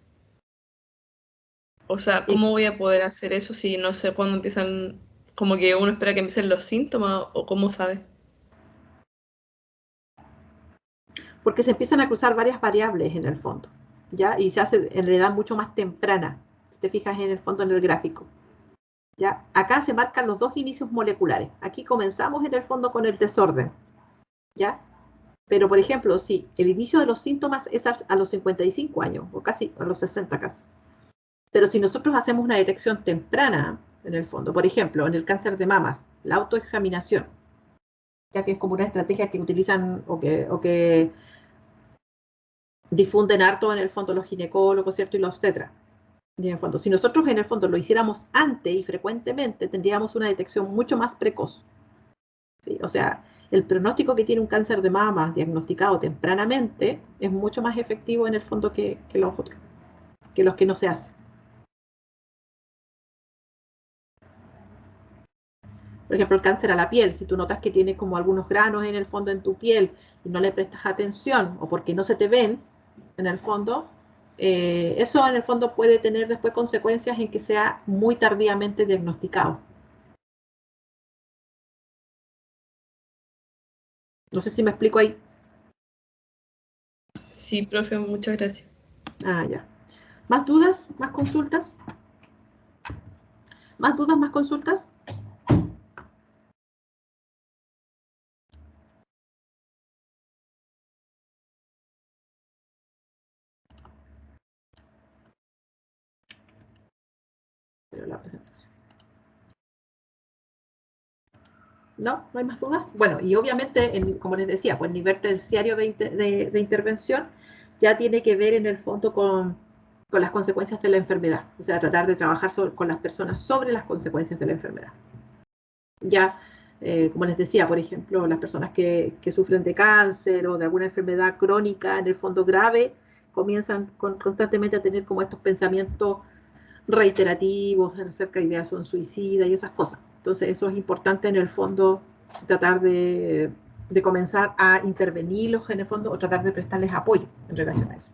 O sea, ¿cómo voy a poder hacer eso si no sé cuándo empiezan, como que uno espera que empiecen los síntomas o cómo sabe? Porque se empiezan a cruzar varias variables en el fondo, ¿ya? Y se hace en la edad mucho más temprana, si te fijas en el fondo en el gráfico. ¿Ya? Acá se marcan los dos inicios moleculares. Aquí comenzamos en el fondo con el desorden, ¿ya? Pero, por ejemplo, si el inicio de los síntomas es a los 55 años, o casi a los 60 casi. Pero si nosotros hacemos una detección temprana, en el fondo, por ejemplo, en el cáncer de mamas, la autoexaminación, ya que es como una estrategia que utilizan o que difunden harto en el fondo los ginecólogos, ¿cierto? Y los obstetras. En el fondo, si nosotros en el fondo lo hiciéramos antes y frecuentemente, tendríamos una detección mucho más precoz. ¿Sí? O sea, el pronóstico que tiene un cáncer de mama diagnosticado tempranamente es mucho más efectivo en el fondo que los otros, que los que no se hacen. Por ejemplo, el cáncer a la piel, si tú notas que tienes como algunos granos en el fondo en tu piel y no le prestas atención o porque no se te ven, en el fondo, eso en el fondo puede tener después consecuencias en que sea muy tardíamente diagnosticado. No sé si me explico ahí. Sí, profe, muchas gracias. Ah, ya. ¿Más dudas? ¿Más consultas? ¿Más dudas? ¿Más consultas? Pero la presentación. ¿No? ¿No hay más dudas? Bueno, y obviamente, como les decía, pues el nivel terciario de intervención ya tiene que ver en el fondo con las consecuencias de la enfermedad. O sea, tratar de trabajar con las personas sobre las consecuencias de la enfermedad. Ya, como les decía, por ejemplo, las personas que sufren de cáncer o de alguna enfermedad crónica, en el fondo grave, comienzan constantemente a tener como estos pensamientos reiterativos acerca de ideación suicida y esas cosas. Entonces eso es importante en el fondo, tratar de comenzar a intervenirlos en el fondo o tratar de prestarles apoyo en relación a eso.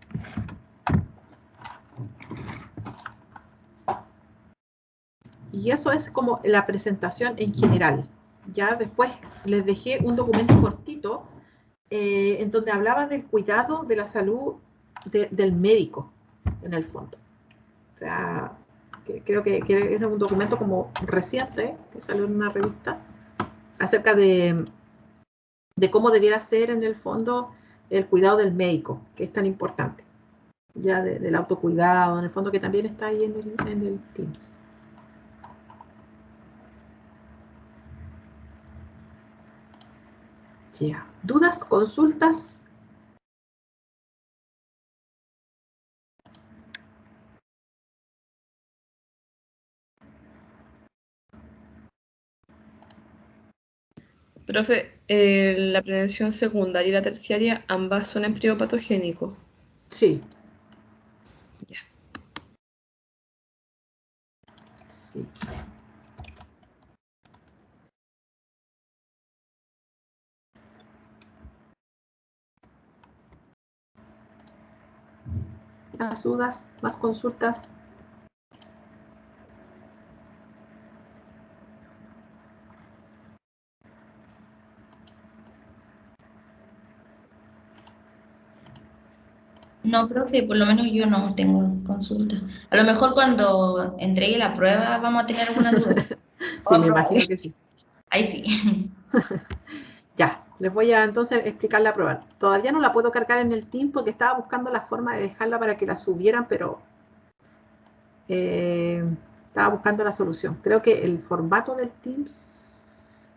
Y eso es como la presentación en general. Ya después les dejé un documento cortito en donde hablaba del cuidado de la salud del médico, en el fondo. O sea, creo que es un documento como reciente, que salió en una revista, acerca de cómo debiera ser en el fondo el cuidado del médico, que es tan importante. Ya del autocuidado, en el fondo, que también está ahí en el Teams. Ya. ¿Dudas, consultas? Profe, la prevención secundaria y la terciaria, ambas son en periodo patogénico. Sí. Ya. Sí. ¿Más dudas? ¿Más consultas? No, profe, por lo menos yo no tengo consulta. A lo mejor cuando entregue la prueba vamos a tener alguna duda. Sí, me imagino que sí. Ahí sí. Ya, les voy a entonces explicar la prueba. Todavía no la puedo cargar en el Teams porque estaba buscando la forma de dejarla para que la subieran, pero estaba buscando la solución. Creo que el formato del Teams,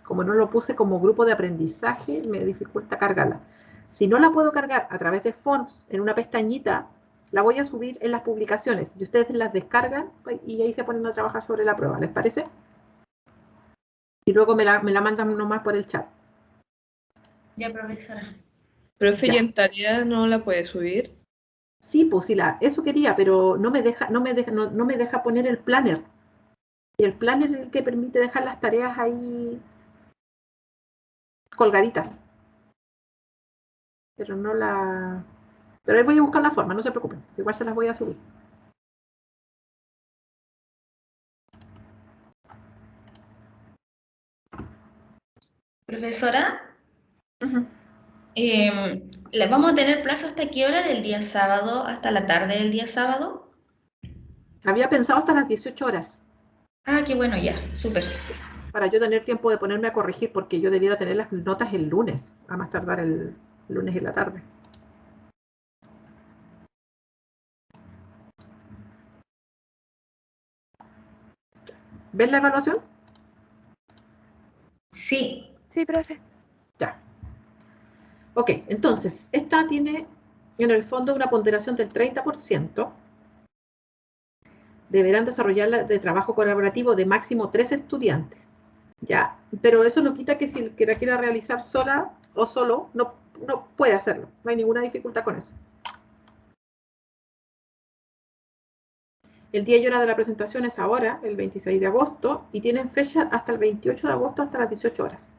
como no lo puse como grupo de aprendizaje, me dificulta cargarla. Si no la puedo cargar a través de Forms en una pestañita, la voy a subir en las publicaciones y ustedes las descargan y ahí se ponen a trabajar sobre la prueba. ¿Les parece? Y luego me la mandan nomás por el chat. Ya, profesora. Profe, Ya. ¿y en tarea no la puede subir? Sí, pues sí, eso quería, pero no me deja poner el planner. Y el planner es el que permite dejar las tareas ahí colgaditas. Pero no la... Pero ahí voy a buscar la forma, no se preocupen. Igual se las voy a subir. Profesora, Ujú. ¿le vamos a tener plazo hasta qué hora del día sábado, hasta la tarde del día sábado? Había pensado hasta las 18 horas, Ah, qué bueno, ya, súper. para yo tener tiempo de ponerme a corregir, porque yo debiera tener las notas el lunes, a más tardar el lunes en la tarde. ¿Ven la evaluación? Sí. Sí, profe. Ya. Ok, entonces, esta tiene en el fondo una ponderación del 30%. Deberán desarrollarla de trabajo colaborativo de máximo 3 estudiantes. Ya, pero eso no quita que si el que la quiera realizar sola o solo, no puede hacerlo. No hay ninguna dificultad con eso. El día y hora de la presentación es ahora, el 26 de agosto, y tienen fecha hasta el 28 de agosto hasta las 18 horas.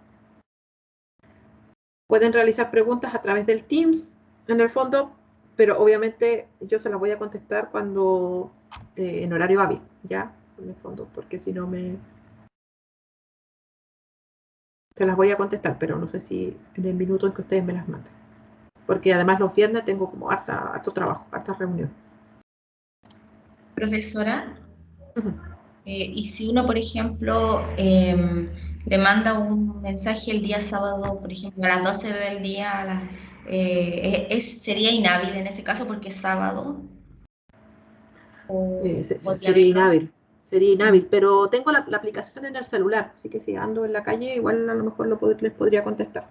Pueden realizar preguntas a través del Teams, en el fondo, pero obviamente yo se las voy a contestar cuando en horario hábil, ¿ya? En el fondo, porque si no se las voy a contestar, pero no sé si en el minuto en que ustedes me las manden. Porque además los viernes tengo como harto trabajo, harta reunión. Profesora, y si uno, por ejemplo, le manda un mensaje el día sábado, por ejemplo, a las 12 del día, ¿sería inhábil en ese caso porque es sábado? Sería inhábil, pero tengo la aplicación en el celular, así que si ando en la calle, igual a lo mejor les podría contestar.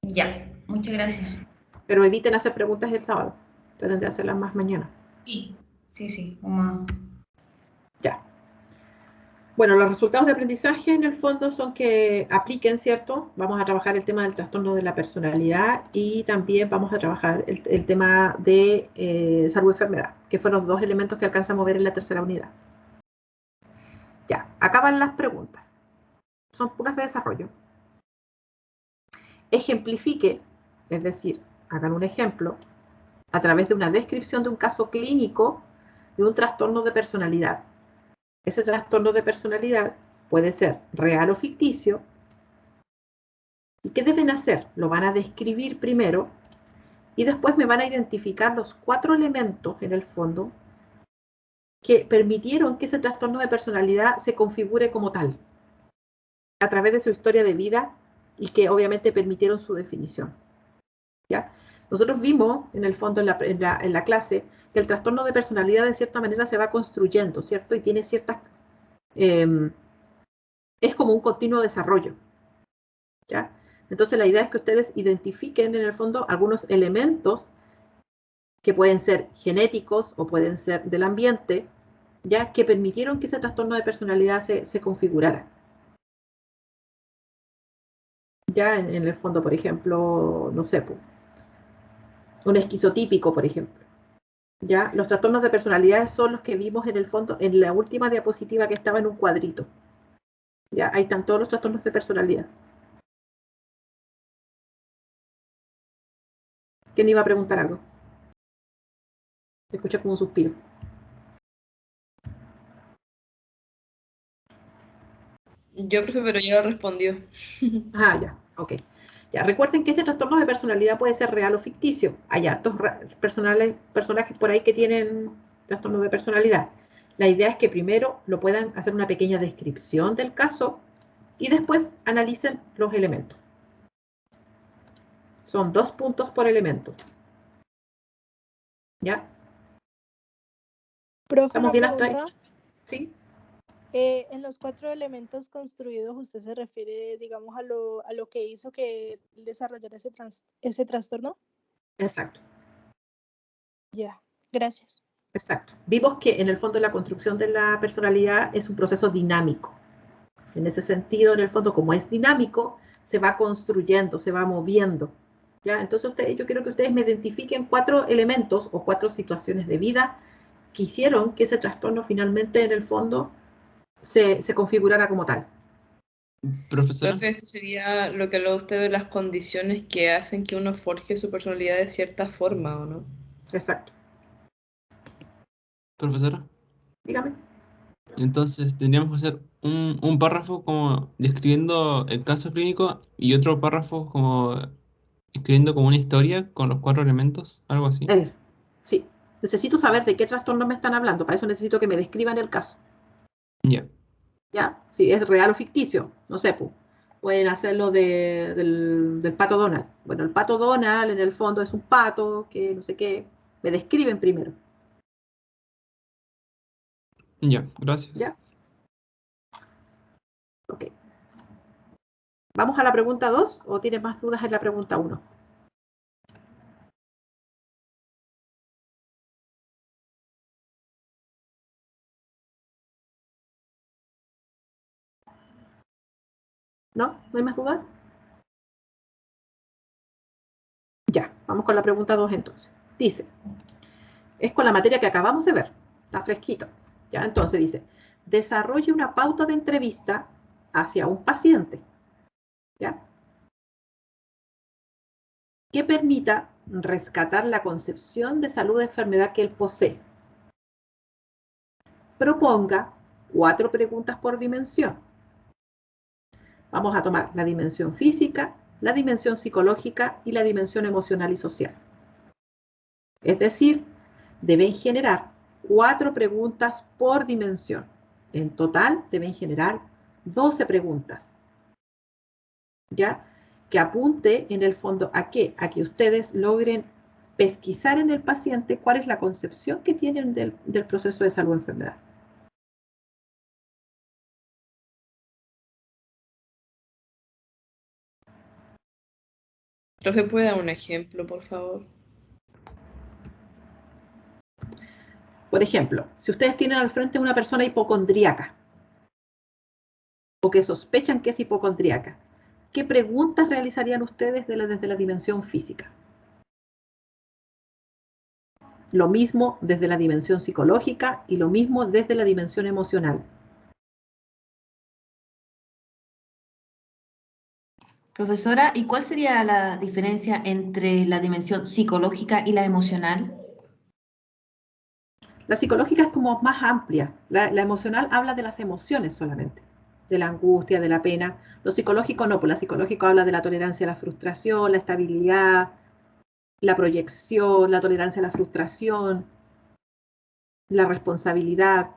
Ya, muchas gracias. Pero eviten hacer preguntas el sábado, traten de hacerlas más mañana. Sí. Ya. Bueno, los resultados de aprendizaje en el fondo son que apliquen, ¿cierto? Vamos a trabajar el tema del trastorno de la personalidad y también vamos a trabajar el tema de salud-enfermedad, que fueron los dos elementos que alcanzamos a ver en la tercera unidad. Ya, acaban las preguntas. son puras de desarrollo. Ejemplifique, es decir, hagan un ejemplo a través de una descripción de un caso clínico de un trastorno de personalidad. Ese trastorno de personalidad puede ser real o ficticio. ¿Y qué deben hacer? Lo van a describir primero y después me van a identificar los 4 elementos en el fondo que permitieron que ese trastorno de personalidad se configure como tal, a través de su historia de vida y que obviamente permitieron su definición. ¿Ya? Nosotros vimos, en el fondo, en la clase, que el trastorno de personalidad de cierta manera se va construyendo, ¿cierto? Y tiene ciertas... es como un continuo desarrollo, ¿ya? Entonces la idea es que ustedes identifiquen, en el fondo, algunos elementos que pueden ser genéticos o pueden ser del ambiente, ya que permitieron que ese trastorno de personalidad se configurara. Ya en el fondo, por ejemplo, no sé, un esquizotípico, por ejemplo. Ya los trastornos de personalidad son los que vimos en el fondo en la última diapositiva que estaba en un cuadrito. Ya ahí están todos los trastornos de personalidad. ¿Quién iba a preguntar algo? Se escucha como un suspiro. Yo, profe, pero ya lo respondió. Ah, ya, ok. Ya, recuerden que este trastorno de personalidad puede ser real o ficticio. Hay hartos personajes por ahí que tienen trastorno de personalidad. La idea es que primero lo puedan hacer una pequeña descripción del caso y después analicen los elementos. Son 2 puntos por elemento. ¿Ya? Profe, ¿Estamos una bien hasta ahí? pregunta. Sí. En los 4 elementos construidos, ¿usted se refiere, digamos, a lo que hizo que desarrollara ese trastorno? Exacto. Ya, gracias. Exacto. Vimos que en el fondo la construcción de la personalidad es un proceso dinámico. En ese sentido, en el fondo, como es dinámico, se va construyendo, se va moviendo. ¿Ya? Entonces yo quiero que ustedes me identifiquen 4 elementos o 4 situaciones de vida que hicieron que ese trastorno finalmente en el fondo se configurara como tal. Profesora. Profe, esto sería lo que habló usted de las condiciones que hacen que uno forje su personalidad de cierta forma, ¿o no? Exacto. Profesora. Dígame. Entonces tendríamos que hacer un párrafo como describiendo el caso clínico y otro párrafo como escribiendo como una historia con los 4 elementos, algo así. Sí. Necesito saber de qué trastorno me están hablando. Para eso necesito que me describan el caso. Ya. ¿Ya? Si es real o ficticio. No sé, pueden hacerlo del pato Donald. Bueno, el pato Donald en el fondo es un pato que no sé qué. Me describen primero. Ya, gracias. ¿Ya? Ok. ¿Vamos a la pregunta 2 o tienes más dudas en la pregunta 1? ¿No? ¿No hay más dudas? Ya, vamos con la pregunta 2 entonces. Dice, es con la materia que acabamos de ver, está fresquito. Ya, entonces dice, desarrolle una pauta de entrevista hacia un paciente, ¿ya? Que permita rescatar la concepción de salud de enfermedad que él posee. Proponga 4 preguntas por dimensión. Vamos a tomar la dimensión física, la dimensión psicológica y la dimensión emocional y social. Es decir, deben generar 4 preguntas por dimensión. En total deben generar 12 preguntas. ¿Ya? Que apunte en el fondo ¿a qué? A que ustedes logren pesquisar en el paciente cuál es la concepción que tienen del proceso de salud o enfermedad. Profe, ¿puede dar un ejemplo, por favor? Por ejemplo, si ustedes tienen al frente una persona hipocondríaca o que sospechan que es hipocondríaca, ¿qué preguntas realizarían ustedes desde la dimensión física? Lo mismo desde la dimensión psicológica y lo mismo desde la dimensión emocional. Profesora, ¿y cuál sería la diferencia entre la dimensión psicológica y la emocional? La psicológica es como más amplia. La emocional habla de las emociones solamente, de la angustia, de la pena. Lo psicológico no, pues la psicológico habla de la tolerancia a la frustración, la estabilidad, la proyección, la tolerancia a la frustración, la responsabilidad.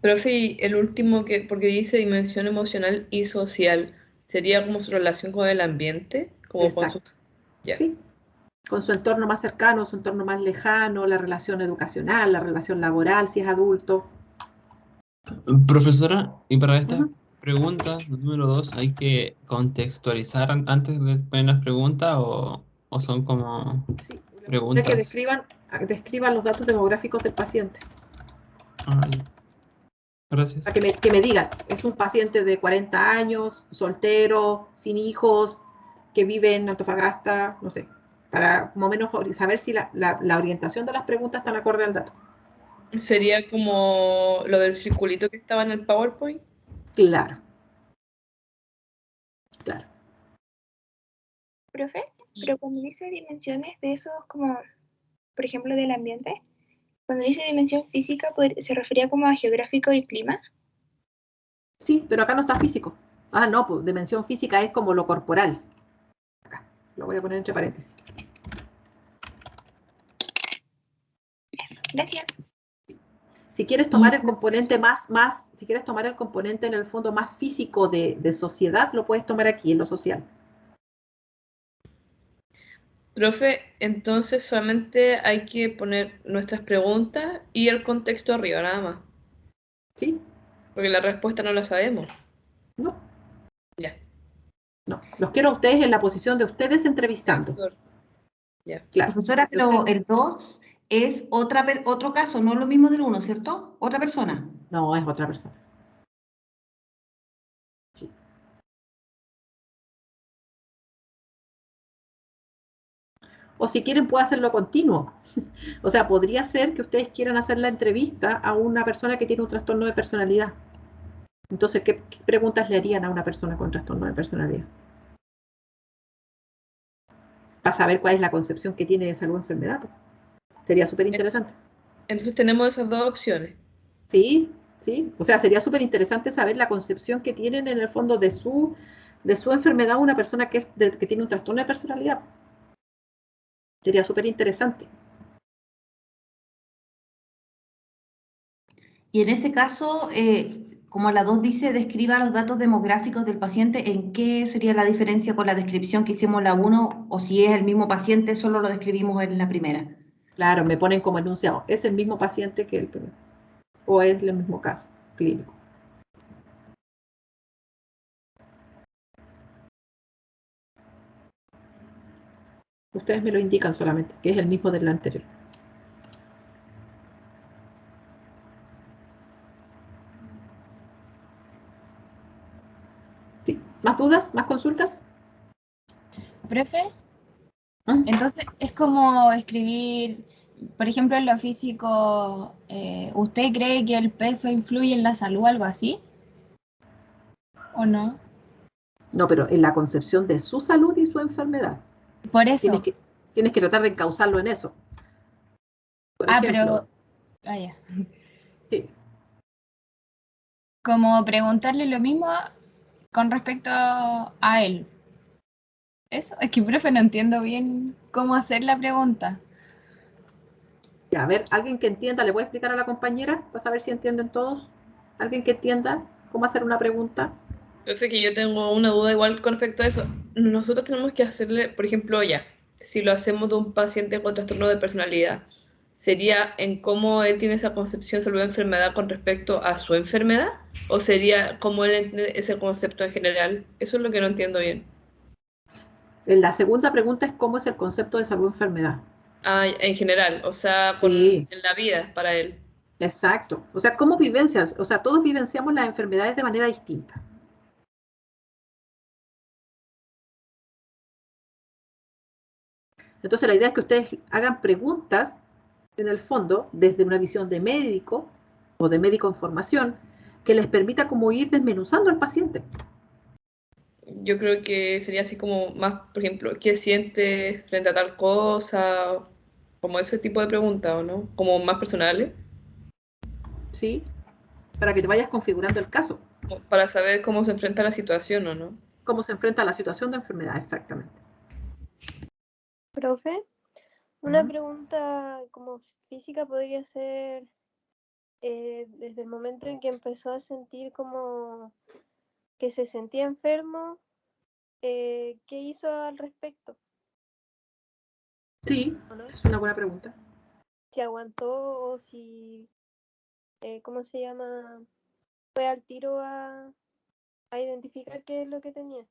Profe, y el último que, porque dice dimensión emocional y social, ¿sería como su relación con el ambiente? Como con su... Exacto. Ya. Sí, con su entorno más cercano, su entorno más lejano, la relación educacional, la relación laboral, si es adulto. Profesora, y para esta Ujú. pregunta número 2, ¿hay que contextualizar antes de poner las preguntas o son como Sí, le voy a poner que preguntas? describan los datos demográficos del paciente. Ah, ya. Gracias. Para que me digan, es un paciente de 40 años, soltero, sin hijos, que vive en Antofagasta, no sé, para más o menos saber si la orientación de las preguntas están acorde al dato. ¿Sería como lo del circulito que estaba en el PowerPoint? Claro. Claro. Profe, pero cuando dice dimensiones de esos como, por ejemplo, del ambiente, cuando dice dimensión física, ¿se refería como a geográfico y clima? Sí, pero acá no está físico. Ah, no, pues dimensión física es como lo corporal. Acá, lo voy a poner entre paréntesis. Gracias. Si quieres tomar el componente si quieres tomar el componente en el fondo más físico de sociedad, lo puedes tomar aquí, en lo social. Profe, entonces solamente hay que poner nuestras preguntas y el contexto arriba, nada más. ¿Sí? Porque la respuesta no la sabemos. No. Ya. No, los quiero a ustedes en la posición de ustedes entrevistando. Ya. Claro. Profesora, pero el 2 es otro caso, no lo mismo del 1, ¿cierto? Otra persona. No, es otra persona. Sí. O si quieren, puedo hacerlo continuo. O sea, podría ser que ustedes quieran hacer la entrevista a una persona que tiene un trastorno de personalidad. Entonces, ¿qué preguntas le harían a una persona con trastorno de personalidad? Para saber cuál es la concepción que tiene de salud o enfermedad. Sería súper interesante. Entonces tenemos esas dos opciones. Sí, sí. O sea, sería súper interesante saber la concepción que tienen en el fondo de su enfermedad una persona que tiene un trastorno de personalidad. Sería súper interesante. Y en ese caso, como la 2 dice, describa los datos demográficos del paciente, ¿en qué sería la diferencia con la descripción que hicimos la 1? O si es el mismo paciente, solo lo describimos en la primera. Claro, me ponen como enunciado. ¿Es el mismo paciente que el primero? ¿O es el mismo caso clínico? Ustedes me lo indican solamente, que es el mismo del anterior. ¿Sí? ¿Más dudas? ¿Más consultas? Profe, entonces es como escribir, por ejemplo, en lo físico, ¿usted cree que el peso influye en la salud, algo así? ¿O no? No, pero en la concepción de su salud y su enfermedad. Por eso. Tienes que tratar de encauzarlo en eso. Por ejemplo, pero... ya. Sí. Como preguntarle lo mismo con respecto a él. Eso, es que, profe, no entiendo bien cómo hacer la pregunta. Ya, a ver, alguien que entienda, ¿le voy a explicar a la compañera para saber si entienden todos? ¿Alguien que entienda cómo hacer una pregunta? Profe, que yo tengo una duda igual con respecto a eso. Nosotros tenemos que hacerle, por ejemplo, ya, si lo hacemos de un paciente con trastorno de personalidad, ¿sería en cómo él tiene esa concepción de salud de enfermedad con respecto a su enfermedad? ¿O sería cómo él entiende ese concepto en general? Eso es lo que no entiendo bien. La segunda pregunta es cómo es el concepto de salud-enfermedad. Ah, en general, o sea, Sí. en la vida para él. Exacto. O sea, ¿cómo vivencias? O sea, todos vivenciamos las enfermedades de manera distinta. Entonces, la idea es que ustedes hagan preguntas, en el fondo, desde una visión de médico o de médico en formación, que les permita como ir desmenuzando al paciente. yo creo que sería así como más, por ejemplo, ¿qué sientes frente a tal cosa? Como ese tipo de preguntas, ¿o no? Como más personales, ¿Sí? Para que te vayas configurando el caso. como para saber cómo se enfrenta la situación, ¿o no? Cómo se enfrenta a la situación de enfermedad, exactamente. Profe, una Ujú. pregunta como física podría ser, desde el momento en que empezó a sentir como que se sentía enfermo, ¿qué hizo al respecto? Sí, ¿O no? esa es una buena pregunta. Si aguantó o si, ¿cómo se llama? Fue al tiro a identificar qué es lo que tenía.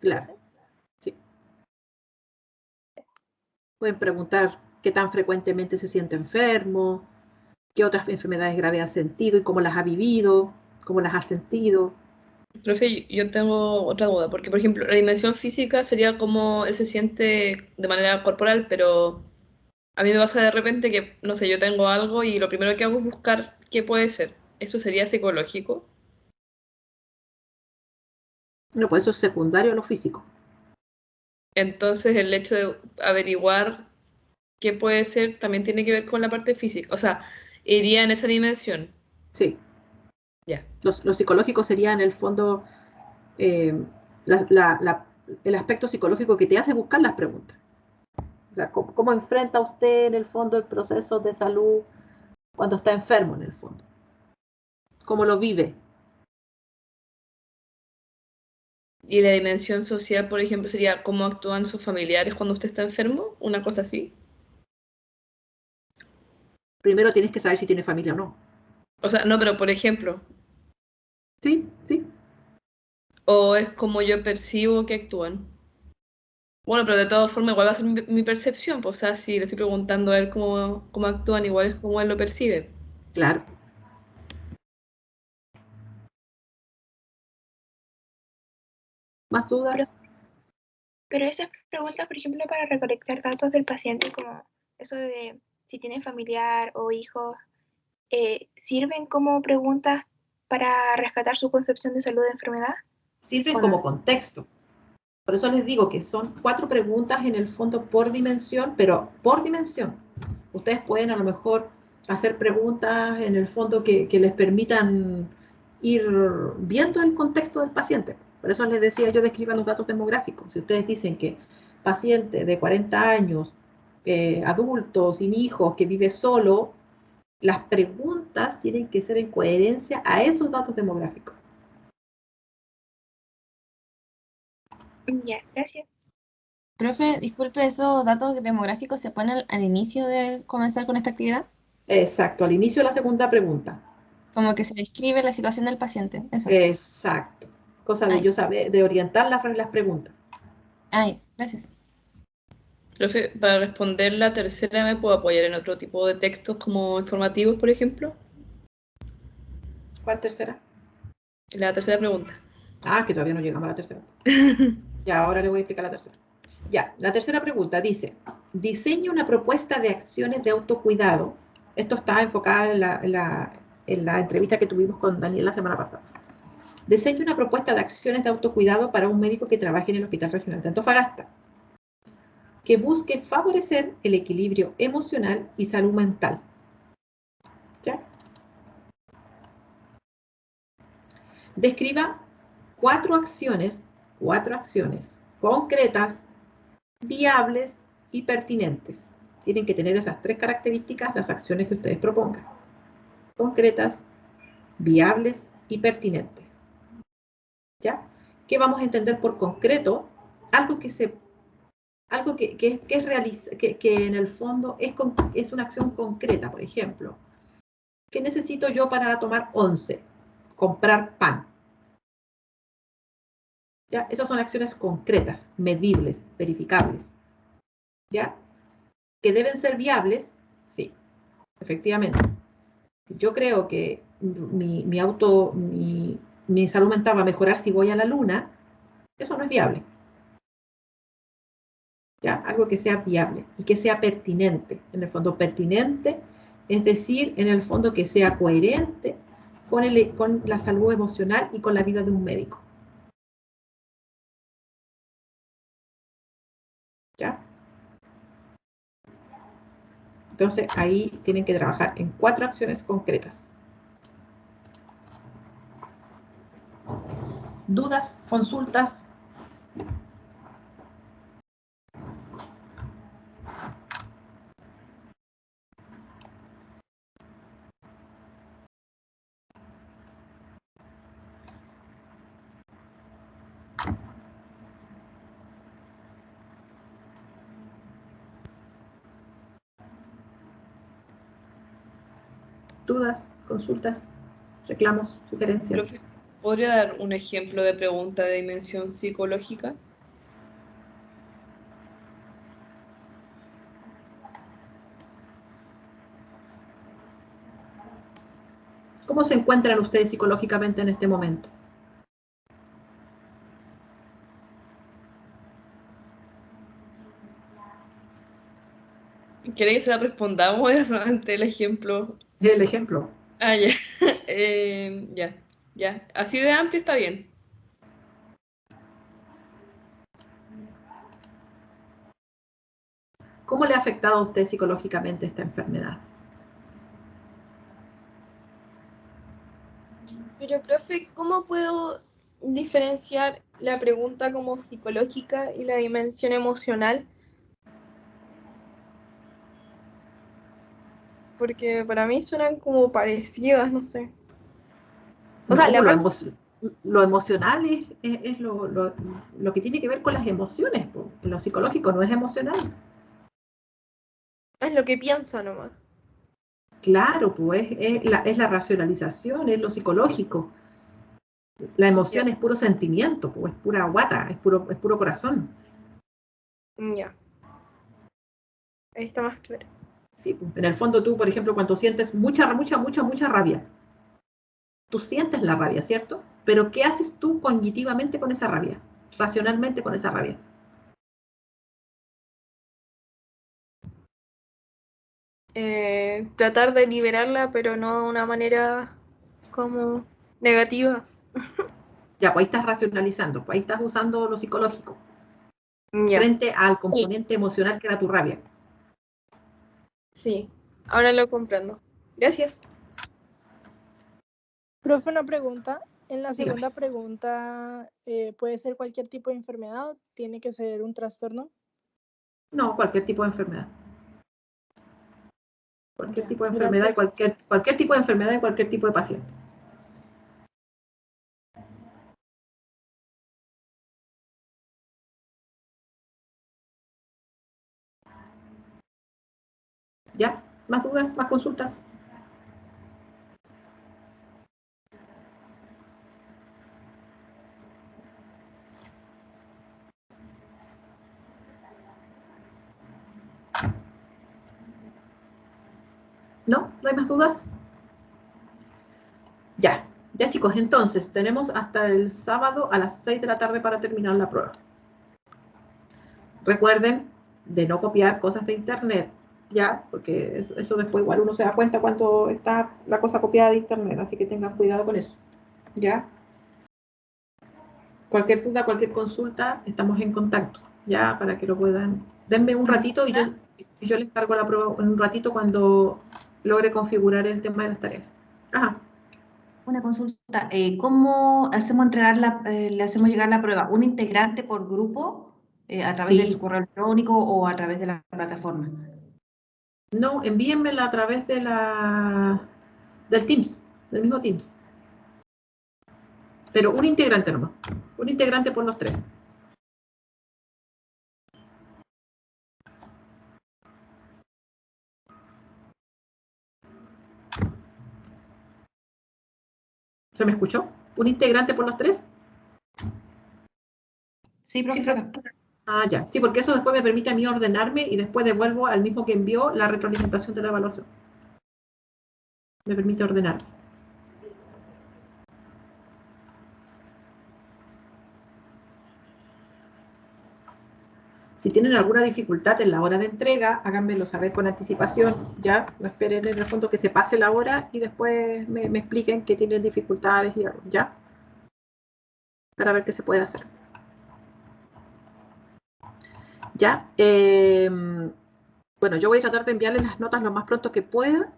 Claro, ¿Profe? sí. Pueden preguntar qué tan frecuentemente se siente enfermo, qué otras enfermedades graves ha sentido y cómo las ha vivido, cómo las ha sentido. Profe, yo tengo otra duda, porque por ejemplo, la dimensión física sería como él se siente de manera corporal, pero a mí me pasa de repente que, no sé, yo tengo algo y lo primero que hago es buscar qué puede ser. ¿Eso sería psicológico? No, pues eso es secundario a lo físico. Entonces el hecho de averiguar qué puede ser también tiene que ver con la parte física. O sea, iría en esa dimensión. Sí. Ya. Lo psicológico sería en el fondo eh, el aspecto psicológico que te hace buscar las preguntas. O sea, cómo enfrenta usted en el fondo el proceso de salud cuando está enfermo en el fondo. ¿Cómo lo vive? Y la dimensión social, por ejemplo, sería cómo actúan sus familiares cuando usted está enfermo, una cosa así. Primero tienes que saber si tiene familia o no. O sea, no, pero por ejemplo, Sí, sí. o es como yo percibo que actúan. Bueno, pero de todas formas igual va a ser mi percepción, pues, o sea, si le estoy preguntando a él cómo actúan, igual es como él lo percibe. Claro. ¿Más dudas? Pero esas preguntas, por ejemplo, para recolectar datos del paciente, como eso de si tiene familiar o hijos, ¿sirven como preguntas para rescatar su concepción de salud de enfermedad? Sirven ¿O como no? contexto. Por eso les digo que son 4 preguntas en el fondo por dimensión, pero por dimensión. Ustedes pueden a lo mejor hacer preguntas en el fondo que les permitan ir viendo el contexto del paciente. Por eso les decía yo describan los datos demográficos. Si ustedes dicen que paciente de 40 años, adulto, sin hijos, que vive solo, las preguntas tienen que ser en coherencia a esos datos demográficos. Ya, gracias. Profe, disculpe, ¿esos datos demográficos se ponen al inicio de comenzar con esta actividad? Exacto, al inicio de la segunda pregunta. Como que se describe la situación del paciente, eso. Exacto. Cosa de Ay, yo saber, de orientar las preguntas. ay, gracias. Profe, para responder la tercera, ¿me puedo apoyar en otro tipo de textos como informativos, por ejemplo? ¿Cuál tercera? La tercera pregunta. Ah, que todavía no llegamos a la tercera. Ya, ahora le voy a explicar la tercera. Ya, la tercera pregunta dice, diseña una propuesta de acciones de autocuidado. Esto está enfocado en la entrevista que tuvimos con Daniel la semana pasada. Diseña una propuesta de acciones de autocuidado para un médico que trabaje en el Hospital Regional de Antofagasta, que busque favorecer el equilibrio emocional y salud mental. ¿Ya? Describa 4 acciones concretas, viables y pertinentes. Tienen que tener esas 3 características las acciones que ustedes propongan. Concretas, viables y pertinentes. ¿Ya? ¿Qué vamos a entender por concreto? Algo que en el fondo es una acción concreta, por ejemplo. ¿Qué necesito yo para tomar 11? Comprar pan. ¿Ya? Esas son acciones concretas, medibles, verificables. ¿Ya? ¿Que deben ser viables? Sí, efectivamente. Si yo creo que mi salud mental va a mejorar si voy a la luna, eso no es viable. ¿Ya? Algo que sea viable y que sea pertinente. En el fondo, pertinente, es decir, en el fondo que sea coherente con la salud emocional y con la vida de un médico. ¿Ya? Entonces, ahí tienen que trabajar en 4 acciones concretas. ¿Dudas? ¿Consultas? ¿Dudas? ¿Consultas? ¿Reclamos? ¿Sugerencias? Profe, ¿podría dar un ejemplo de pregunta de dimensión psicológica? ¿Cómo se encuentran ustedes psicológicamente en este momento? ¿Queréis que se la respondamos o era solamente el ejemplo? El ejemplo. Ah, ya. Ya. Así de amplio está bien. ¿Cómo le ha afectado a usted psicológicamente esta enfermedad? Pero, profe, ¿cómo puedo diferenciar la pregunta como psicológica y la dimensión emocional? Porque para mí suenan como parecidas, no sé. O sea, No, la lo emocional es lo que tiene que ver con las emociones. Po. Lo psicológico no es emocional. es lo que pienso nomás. Claro, pues es la racionalización, es lo psicológico. La emoción es puro sentimiento, pues, es pura guata, es puro corazón. Ya. Ahí está más claro. Sí, pues, en el fondo tú, por ejemplo, cuando sientes mucha rabia, tú sientes la rabia, ¿cierto? Pero ¿qué haces tú cognitivamente con esa rabia? Racionalmente con esa rabia. Tratar de liberarla, pero no de una manera como negativa. Ya, pues ahí estás racionalizando, pues ahí estás usando lo psicológico. Ya. Frente al componente emocional que era tu rabia. Sí, ahora lo comprendo. Gracias. Profe, una pregunta. En la Dígame. segunda pregunta, ¿puede ser cualquier tipo de enfermedad o tiene que ser un trastorno? No, cualquier tipo de enfermedad. Cualquier Ya, tipo de enfermedad y gracias. cualquier tipo de enfermedad y cualquier tipo de paciente. ¿Ya? ¿Más dudas? ¿Más consultas? ¿No? ¿No hay más dudas? Ya, ya chicos, entonces tenemos hasta el sábado a las 6 de la tarde para terminar la prueba. Recuerden de no copiar cosas de internet, ya, porque eso después igual uno se da cuenta cuando está la cosa copiada de internet, así que tengan cuidado con eso, ya. Cualquier duda, cualquier consulta, estamos en contacto, ya, para que lo puedan. Denme un ratito y yo les cargo la prueba en un ratito cuando logre configurar el tema de las tareas. Ajá. Una consulta, ¿cómo hacemos le hacemos llegar la prueba? ¿Un integrante por grupo a través de Sí. su correo electrónico o a través de la plataforma? No, envíenmela a través de del Teams, del mismo Teams. Pero un integrante nomás. Un integrante por los 3. ¿Se me escuchó? ¿Un integrante por los 3? Sí, profesora. Ah, ya. Sí, porque eso después me permite a mí ordenarme y después devuelvo al mismo que envió la retroalimentación de la evaluación. Me permite ordenarme. Si tienen alguna dificultad en la hora de entrega, háganmelo saber con anticipación, ya, no esperen en el fondo que se pase la hora y después me expliquen que tienen dificultades y algo, ya, para ver qué se puede hacer. Ya. Bueno, yo voy a tratar de enviarles las notas lo más pronto que pueda.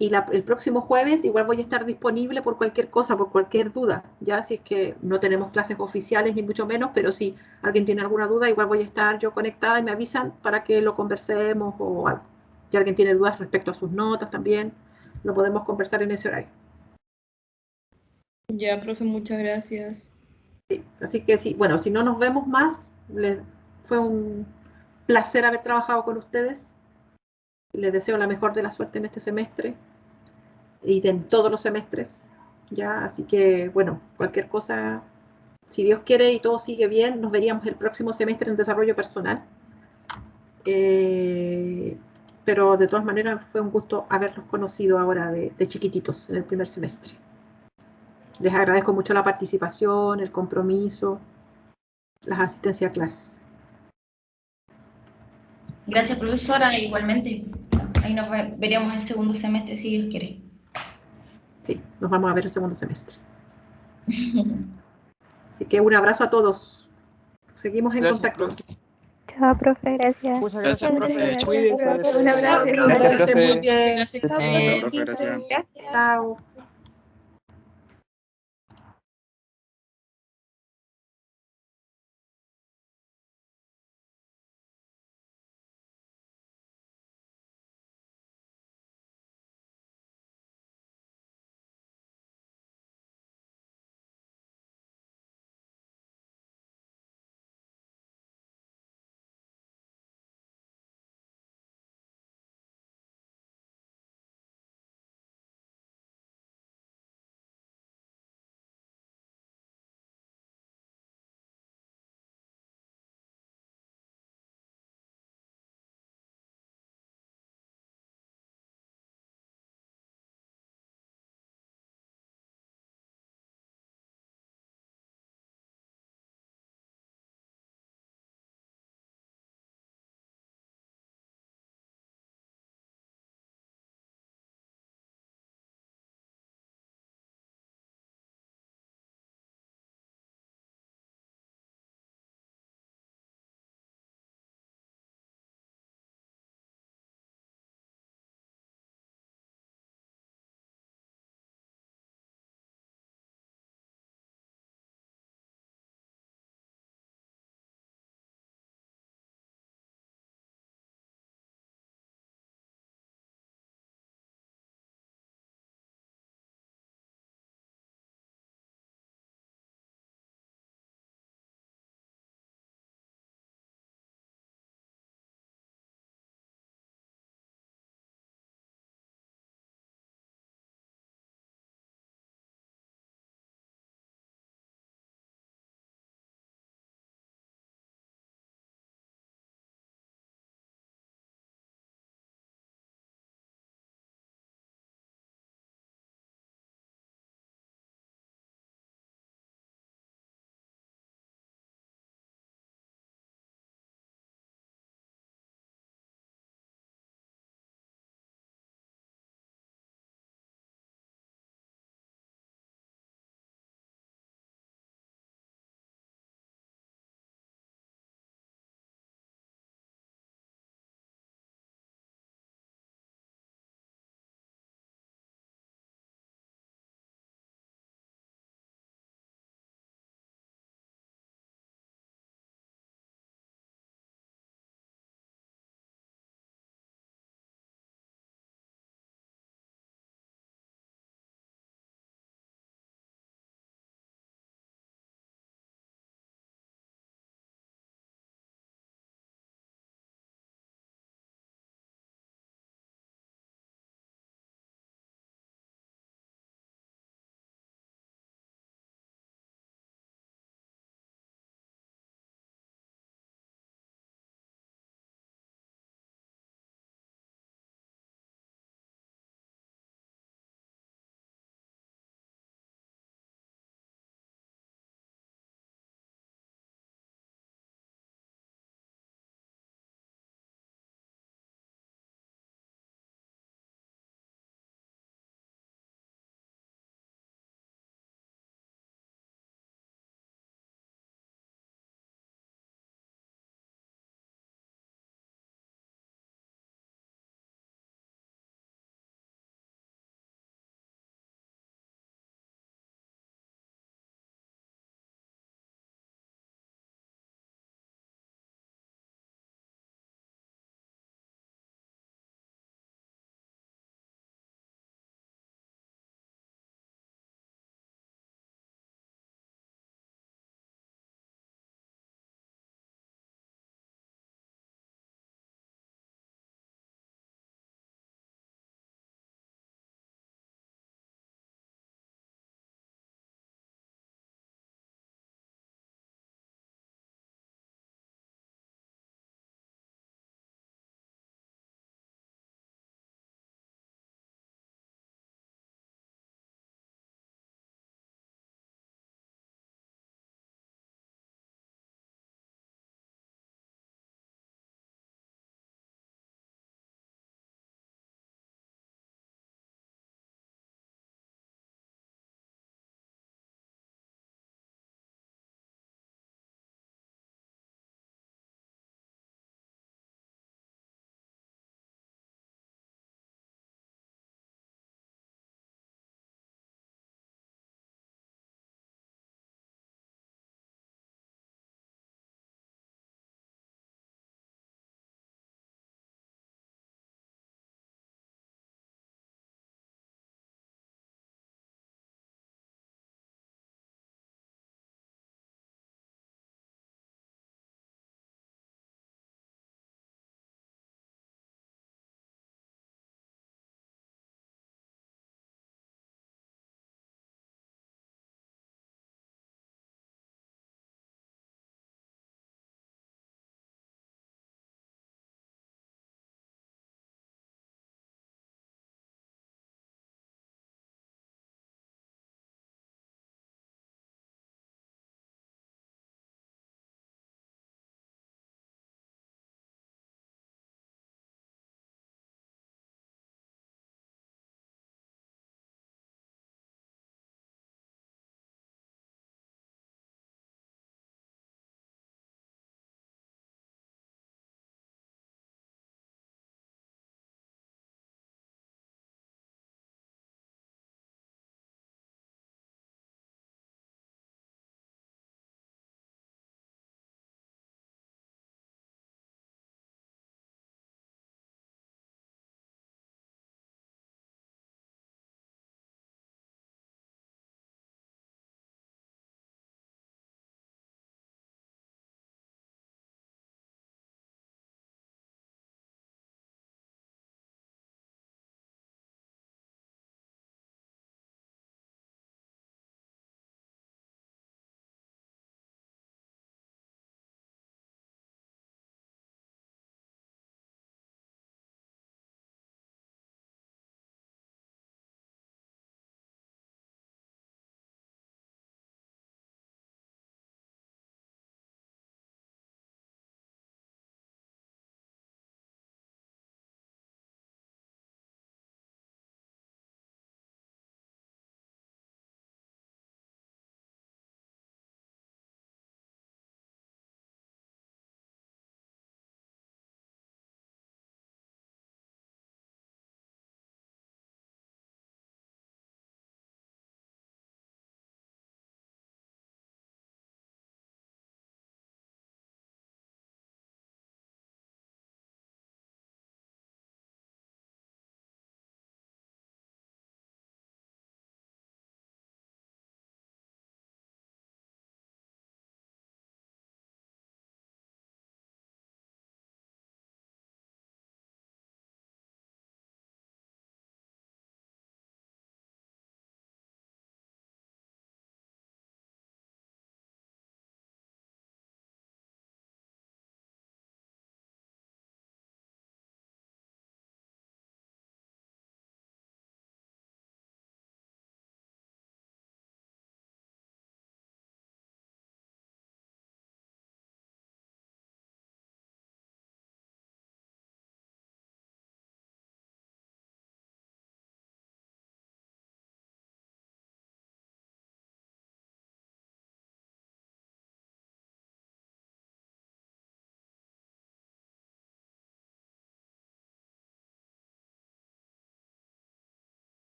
Y el próximo jueves igual voy a estar disponible por cualquier cosa, por cualquier duda. Ya, si es que no tenemos clases oficiales ni mucho menos, pero si alguien tiene alguna duda, igual voy a estar yo conectada y me avisan para que lo conversemos o algo. Si alguien tiene dudas respecto a sus notas también, lo podemos conversar en ese horario. Ya, profe, muchas gracias. Sí, así que sí, bueno, si no nos vemos más, fue un placer haber trabajado con ustedes. Les deseo la mejor de la suerte en este semestre y en todos los semestres. Ya, así que bueno, cualquier cosa, si Dios quiere y todo sigue bien, nos veríamos el próximo semestre en desarrollo personal. Pero de todas maneras fue un gusto haberlos conocido ahora de chiquititos en el primer semestre. Les agradezco mucho la participación, el compromiso, las asistencias a clases. Gracias, profesora, igualmente. Ahí nos veríamos el segundo semestre, si Dios quiere. Sí, nos vamos a ver el segundo semestre. Así que un abrazo a todos. Seguimos en contacto. Chao, profe, gracias. Muchas Gracias, profe. Cuídense. Un abrazo. Gracias, Que estén muy profe. bien. Gracias, Gracias, profe. Gracias. Chao.